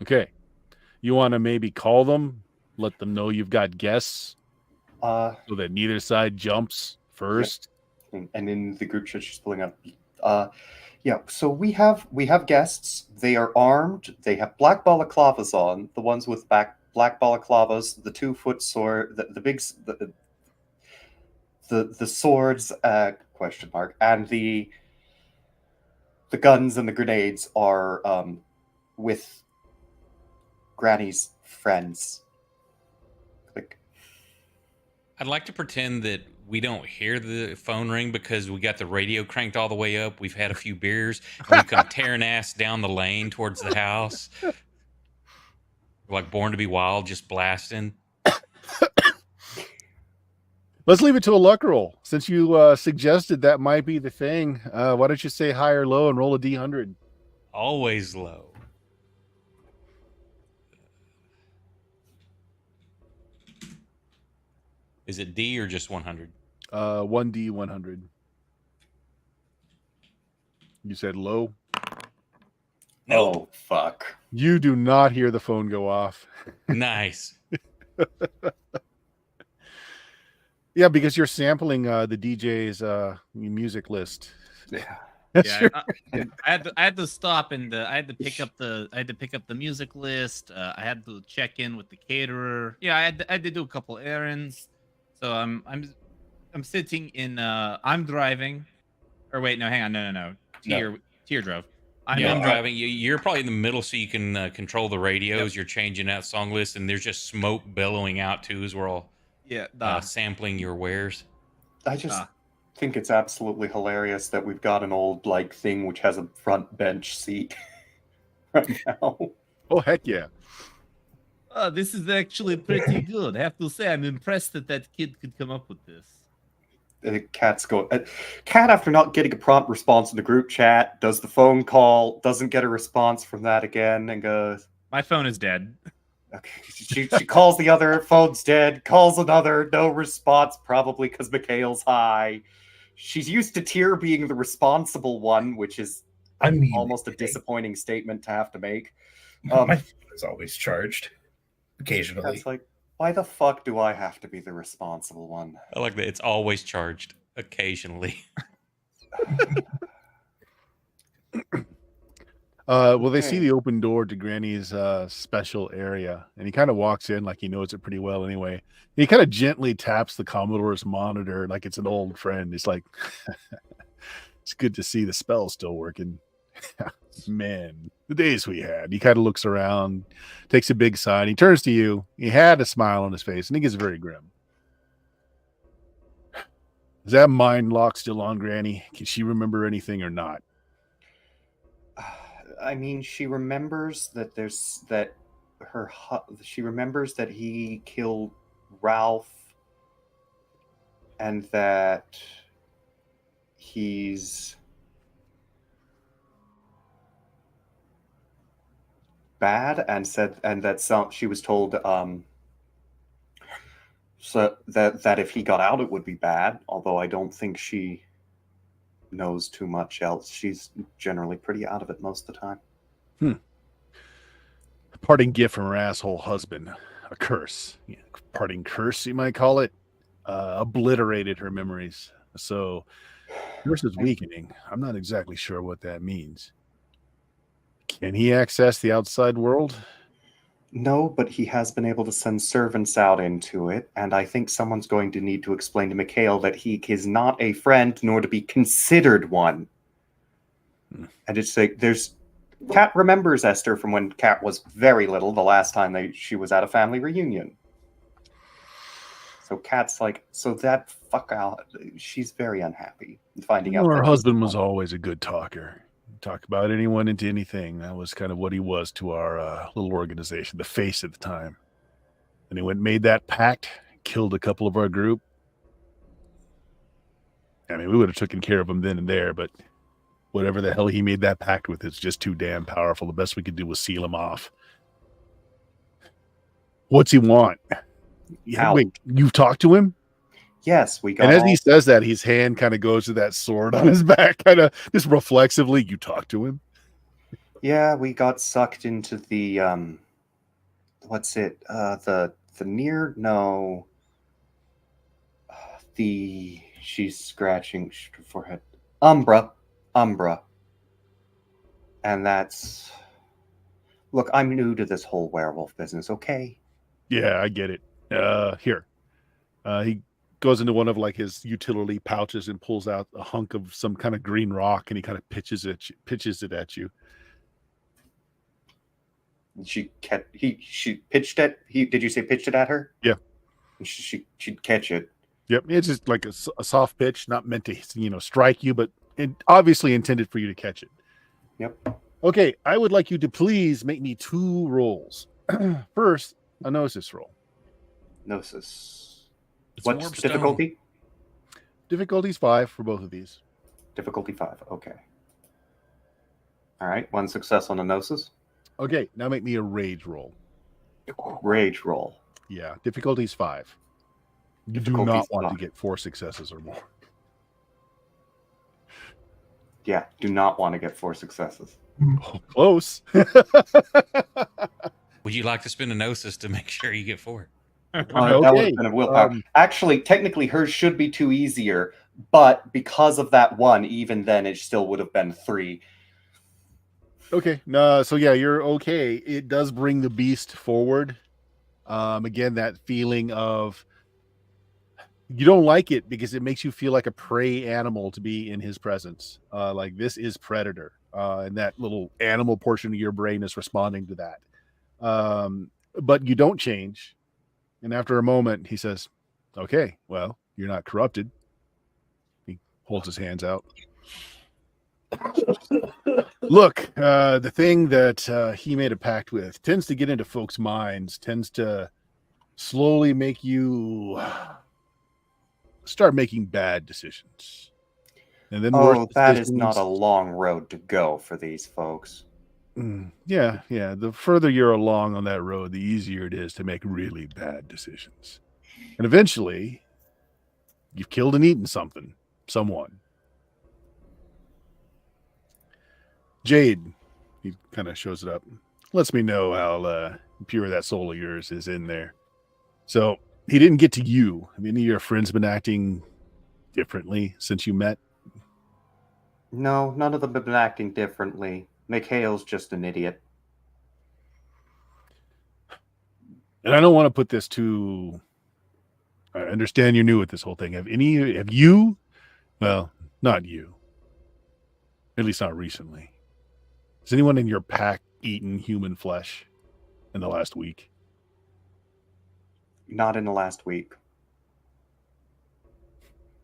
Okay. You want to maybe call them, let them know you've got guests, so that neither side jumps first. And in the group chat she's pulling up. Yeah. So we have guests. They are armed. They have black balaclavas on. The ones with black balaclavas. The 2-foot sword. The swords. Question mark. And the guns and the grenades are with Granny's friends. I'd like to pretend that we don't hear the phone ring because we got the radio cranked all the way up. We've had a few beers. And we come tearing ass down the lane towards the house. We're like Born to Be Wild, just blasting. Let's leave it to a luck roll. Since you suggested that might be the thing, why don't you say high or low and roll a D100? Always low. Is it D or just 100? 1D100. You said low? No. Oh, fuck. You do not hear the phone go off. Nice. Yeah, because you're sampling the DJ's music list. Yeah. Yeah, I had to stop and I had to pick up the music list. I had to check in with the caterer. Yeah, I had to do a couple errands. So I'm sitting in. I'm driving. Or wait, no, hang on, no. Tier drove. I'm driving. You're probably in the middle, so you can control the radios. Yep. You're changing out song lists, and there's just smoke billowing out too as we're all sampling your wares. I just think it's absolutely hilarious that we've got an old thing which has a front bench seat right now. Oh heck yeah! This is actually pretty good. I have to say, I'm impressed that kid could come up with this. Cat's going. Cat, after not getting a prompt response in the group chat, does the phone call, doesn't get a response from that again, and goes, "My phone is dead." Okay. She calls the other, phone's dead. Calls another, no response, probably because Mikhail's high. She's used to Tyr being the responsible one, which is almost a disappointing statement to have to make. My phone is always charged. occasionally. That's like, why the fuck do I have to be the responsible one? I like that. It's always charged occasionally. Well, they see Okay. the open door to Granny's special area, and he kind of walks in like he knows it pretty well anyway. He kind of gently taps the Commodore's monitor like it's an old friend. He's like, it's good to see the spell still working. Man, the days we had. He kind of looks around, takes a big sigh, and he turns to you. He had a smile on his face, and he gets very grim. Is that mind lock still on Granny? Can she remember anything or not? I mean, she remembers that she remembers that he killed Ralph and that he's bad and that she was told so that if he got out it would be bad, although I don't think she knows too much else. She's generally pretty out of it most of the time. A parting gift from her asshole husband. A curse. Yeah, parting curse, you might call it. Obliterated her memories. So, curse is weakening. I'm not exactly sure what that means. Can he access the outside world? No, but he has been able to send servants out into it, and I think someone's going to need to explain to Mikhail that he is not a friend, nor to be considered one. And it's like, Kat remembers Esther from when Kat was very little, the last time she was at a family reunion. So Kat's like, so that fuck out. She's very unhappy finding out. Her husband was always a good talker. Talk about anyone into anything. That was kind of what he was to our little organization, the face at the time. And he went and made that pact, killed a couple of our group. I mean, we would have taken care of him then and there, but whatever the hell he made that pact with is just too damn powerful. The best we could do was seal him off. What's he want? Yeah, wait, you've talked to him? Yes, we got. And as he says that, his hand kind of goes to that sword on his back, kind of just reflexively. You talk to him? Yeah, we got sucked into the what's it? The near no. She's scratching her forehead. Umbra, and that's. Look, I'm new to this whole werewolf business. Okay. Yeah, I get it. Here, he goes into one of like his utility pouches and pulls out a hunk of some kind of green rock, and he kind of pitches it at you. She pitched it. Did you say pitched it at her? Yeah. She'd catch it. Yep, it's just like a soft pitch, not meant to strike you, but obviously intended for you to catch it. Yep. Okay, I would like you to please make me 2 rolls. First, a gnosis roll. Gnosis. It's What's warp difficulty? Difficulty's 5 for both of these. Difficulty 5. Okay. All right. 1 success on a gnosis. Okay, now make me a rage roll. Rage roll. Yeah, difficulty's 5. You do Difficulty's not want 5. to get 4 successes or more. Yeah, do not want to get 4 successes. Oh, close. Would you like to spend a gnosis to make sure you get 4? That would have been a willpower. Actually, technically, hers should be 2 easier, but because of that 1, even then, it still would have been 3. Okay, no, so yeah, you're okay. It does bring the beast forward. Again, that feeling of you don't like it because it makes you feel like a prey animal to be in his presence. Like this is predator, and that little animal portion of your brain is responding to that. But you don't change. And after a moment, he says, okay, well, you're not corrupted. He holds his hands out. Look, the thing that he made a pact with tends to get into folks' minds, tends to slowly make you start making bad decisions. And then that is not a long road to go for these folks. Yeah. The further you're along on that road, the easier it is to make really bad decisions. And eventually, you've killed and eaten someone. Jade, he kind of shows it up. lets me know how pure that soul of yours is in there. So he didn't get to you. Have any of your friends been acting differently since you met? No, none of them have been acting differently. Mikhail's just an idiot. And I don't want to put this too. I understand you're new at this whole thing. Have you? Well, not you. At least not recently. Has anyone in your pack eaten human flesh in the last week? Not in the last week.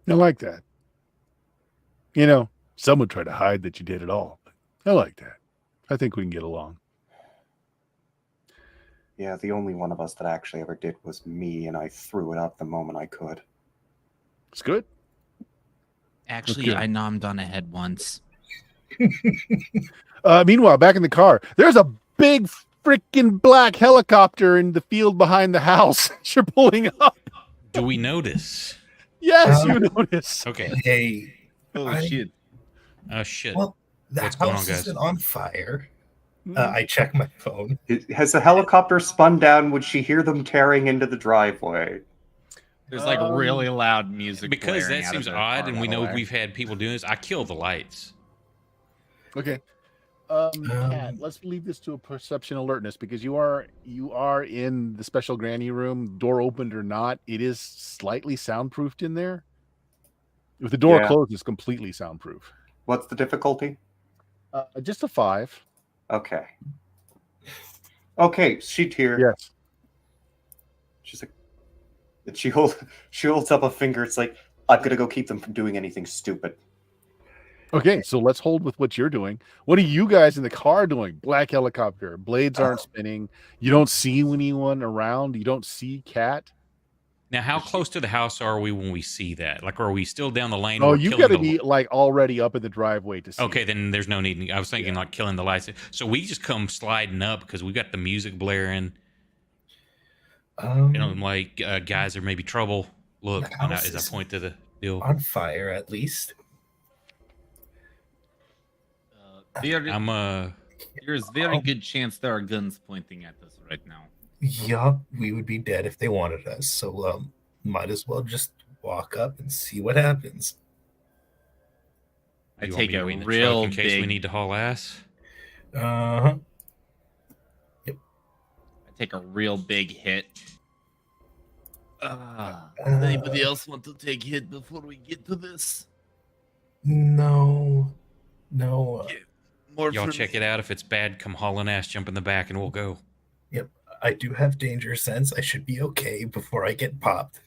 I like that. You know, some would try to hide that you did it all. But I like that. I think we can get along. Yeah, the only one of us that actually ever did was me, and I threw it up the moment I could. It's good. Actually, good. I nommed on a head once. Meanwhile, back in the car, there's a big freaking black helicopter in the field behind the house. You're pulling up. Do we notice? Yes, you notice. Okay. Hey, Oh I- shit! Oh shit. well, the What's going on, house guys? isn't on fire. I check my phone. Has the helicopter spun down? Would she hear them tearing into the driveway? There's like really loud music. Because blaring that out of seems the odd, car, and by we the know way. we've had people doing this. I kill the lights. Okay. Kat, let's leave this to a perception alertness because you are in the special granny room, door opened or not. It is slightly soundproofed in there. If the door Yeah. closed, it's completely soundproof. What's the difficulty? Just a 5. Okay. Okay, she'd hear. Yes. She's like, and she holds up a finger. It's like, I'm gonna go keep them from doing anything stupid. Okay, so let's hold with what you're doing. What are you guys in the car doing? Black helicopter, blades aren't spinning. You don't see anyone around. You don't see Kat. Now, how close to the house are we when we see that? Like, are we still down the lane? Oh, We're you've killing got to the- be like already up in the driveway to see. Okay, it. then there's no need. I was thinking Yeah. like killing the lights. So we just come sliding up because we got the music blaring. You know, like guys, there may be trouble. Look, The and house as is I point to the deal, on fire, at least. There's very good chance there are guns pointing at us right now. Yup, we would be dead if they wanted us. So, might as well just walk up and see what happens. I You want take me to a wait in the real truck in case we big. need to haul ass. Uh-huh. I take a real big hit. Does anybody else want to take hit before we get to this? No. More Y'all for check me. it out. If it's bad, come hauling ass, jump in the back, and we'll go. I do have danger sense. I should be okay before I get popped.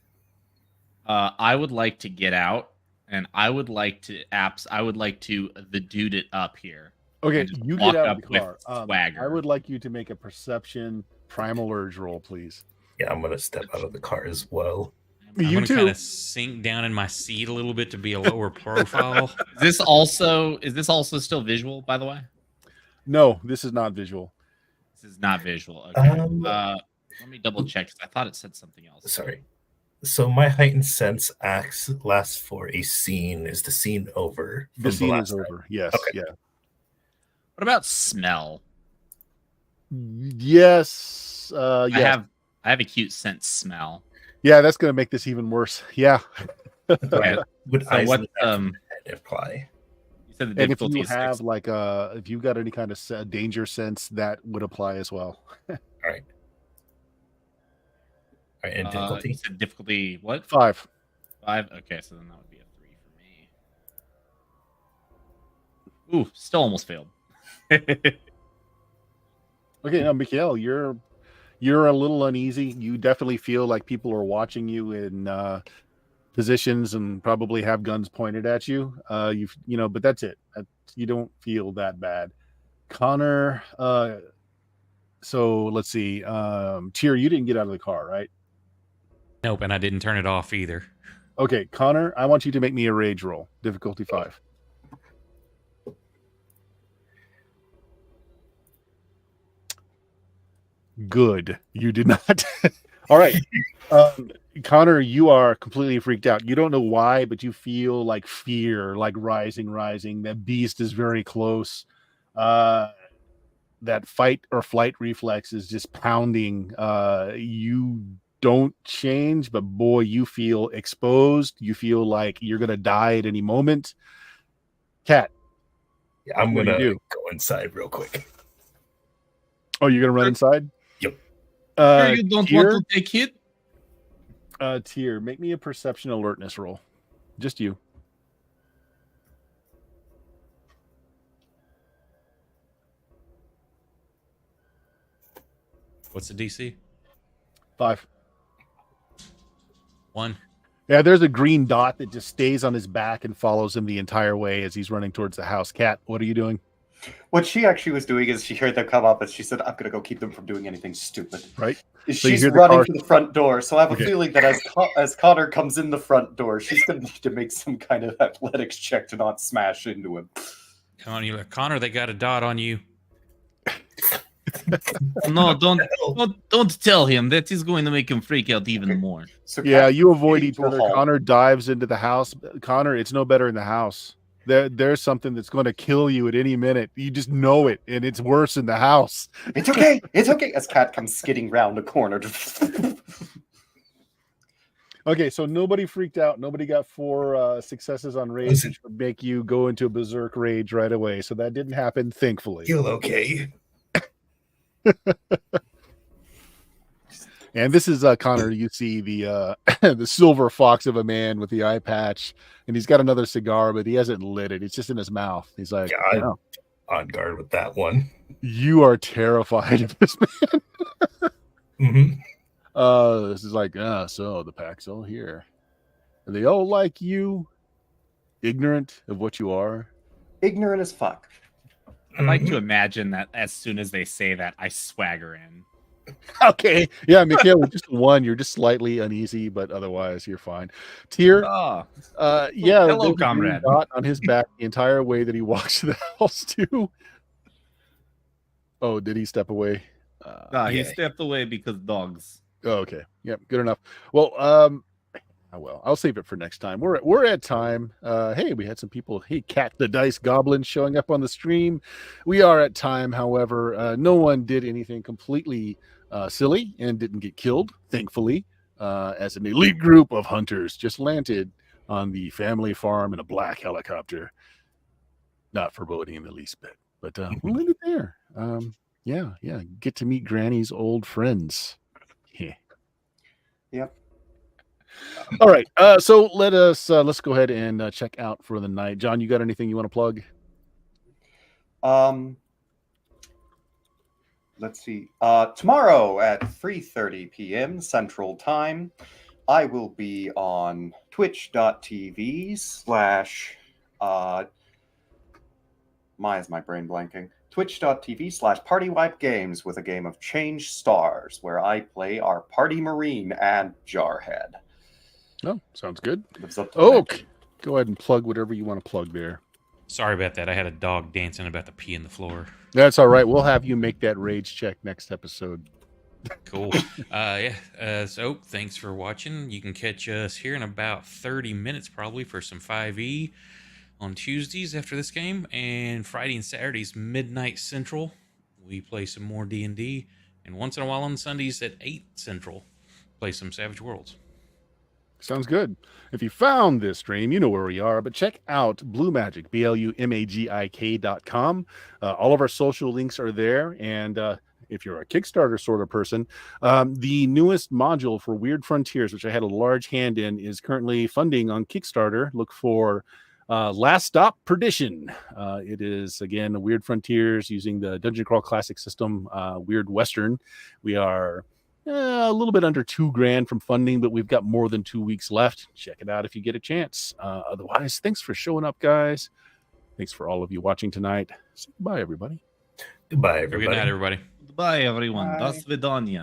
I would like to get out, and I would like to the dude it up here. Okay, and just you walk get out up of the with car. swagger. I would like you to make a perception primal urge roll, please. Yeah, I'm gonna step out of the car as well. I'm You gonna too. kind of sink down in my seat a little bit to be a lower profile. Is this also still visual, by the way? No, this is not visual. This is not visual. Okay. Um, Let me double check because I thought it said something else. Sorry. So my heightened sense lasts for a scene. Is the scene over? The from scene last is time? over. Yes. Okay. Yeah. What about smell? Yes. Yeah. I have a cute scent smell. Yeah, that's going to make this even worse. Yeah. Okay. Would So eyes what? in the back of the head apply? You said the And if difficulty you is have six. like if you got any kind of danger sense, that would apply as well. All right. All right, and difficulty. You said difficulty what? 5. 5? Okay, so then that would be a 3 for me. Ooh, still almost failed. Okay, now Mikhail, you're a little uneasy. You definitely feel like people are watching you in positions and probably have guns pointed at you. But that's it. You don't feel that bad. Connor, so let's see. Tyr, you didn't get out of the car, right? Nope, and I didn't turn it off either. Okay, Connor, I want you to make me a rage roll. Difficulty 5. Good. You did not. All right. Connor, you are completely freaked out. You don't know why, but you feel like fear, like rising. That beast is very close. that fight or flight reflex is just pounding. You don't change, but boy, you feel exposed. You feel like you're gonna die at any moment. Cat, Yeah, I'm what do gonna you do? go inside real quick. Oh, you're gonna run inside? Yep. Sure you don't Tier, want to take hit? Tier, make me a perception alertness roll. Just you. What's the DC? 5. 1. Yeah, there's a green dot that just stays on his back and follows him the entire way as he's running towards the house. Cat, what are you doing? What she actually was doing is she heard them come up and she said, I'm going to go keep them from doing anything stupid. Right. So She's running to the front door. So I have a feeling that as Connor comes in the front door, she's going to need to make some kind of athletics check to not smash into him. Come on, you Connor, they got a dot on you. No, don't tell him. That is going to make him freak out even more. So Yeah, Cat you avoid getting each to a other. halt. Connor dives into the house. Connor, it's no better in the house. There's something that's going to kill you at any minute. You just know it, and it's worse in the house. It's okay. It's okay. As Cat comes skidding round the corner. Okay, so nobody freaked out. Nobody got 4 successes on rage, Listen. which would make you go into a berserk rage right away. So that didn't happen, thankfully. Feel okay. And this is Connor. You see the the silver fox of a man with the eye patch, and he's got another cigar, but he hasn't lit it. It's just in his mouth. He's like, Yeah, "Oh, On guard with that one. you are terrified of this man." Mm-hmm. This is like, so the pack's all here. Are they all like you? Ignorant of what you are? Ignorant as fuck. I like to imagine that as soon as they say that, I swagger in. Okay. Yeah, Mikhail, with just 1, you're just slightly uneasy, but otherwise you're fine. Tier, Oh, yeah, hello, there's a green comrade. dot on his back the entire way that he walks to the house too. Oh, did he step away? he Yeah. stepped away because dogs. Oh, okay. Yep, good enough. Well, I'll save it for next time. We're at time. Hey, we had some people. Hey, Cat the Dice Goblin showing up on the stream. We are at time. However, no one did anything completely silly and didn't get killed, thankfully. As an elite group of hunters just landed on the family farm in a black helicopter. Not foreboding in the least bit, but we'll leave it there. Yeah. Get to meet Granny's old friends. Yeah. Yep. All right. So let's go ahead and check out for the night. John, you got anything you want to plug? Let's see. Tomorrow at 3:30 p.m. Central Time, I will be on twitch.tv/ why is my brain blanking? Twitch.tv/ PartyWipeGames with a game of Change Stars, where I play our party marine and Jarhead. Oh, sounds good. Lives up to the name. Okay. Go ahead and plug whatever you want to plug there. Sorry about that. I had a dog dancing about to pee in the floor. That's all right. We'll have you make that rage check next episode. Cool. So thanks for watching. You can catch us here in about 30 minutes probably for some 5e on Tuesdays after this game, and Friday and Saturdays midnight Central we play some more D&D, and once in a while on Sundays at 8 Central play some Savage Worlds. Sounds good. If you found this stream, you know where we are, but check out Blue Magic, BLUMAGIK.com. All of our social links are there, and if you're a Kickstarter sort of person, the newest module for Weird Frontiers, which I had a large hand in, is currently funding on Kickstarter. Look for Last Stop Perdition. It is, again, Weird Frontiers using the Dungeon Crawl Classic system, Weird Western. We are a little bit under $2,000 from funding, but we've got more than 2 weeks left. Check it out if you get a chance. Otherwise, thanks for showing up, guys. Thanks for all of you watching tonight. Say goodbye, everybody. Goodbye, Have a everybody. good night, everybody. Goodbye, everyone. Bye. Das Vidania.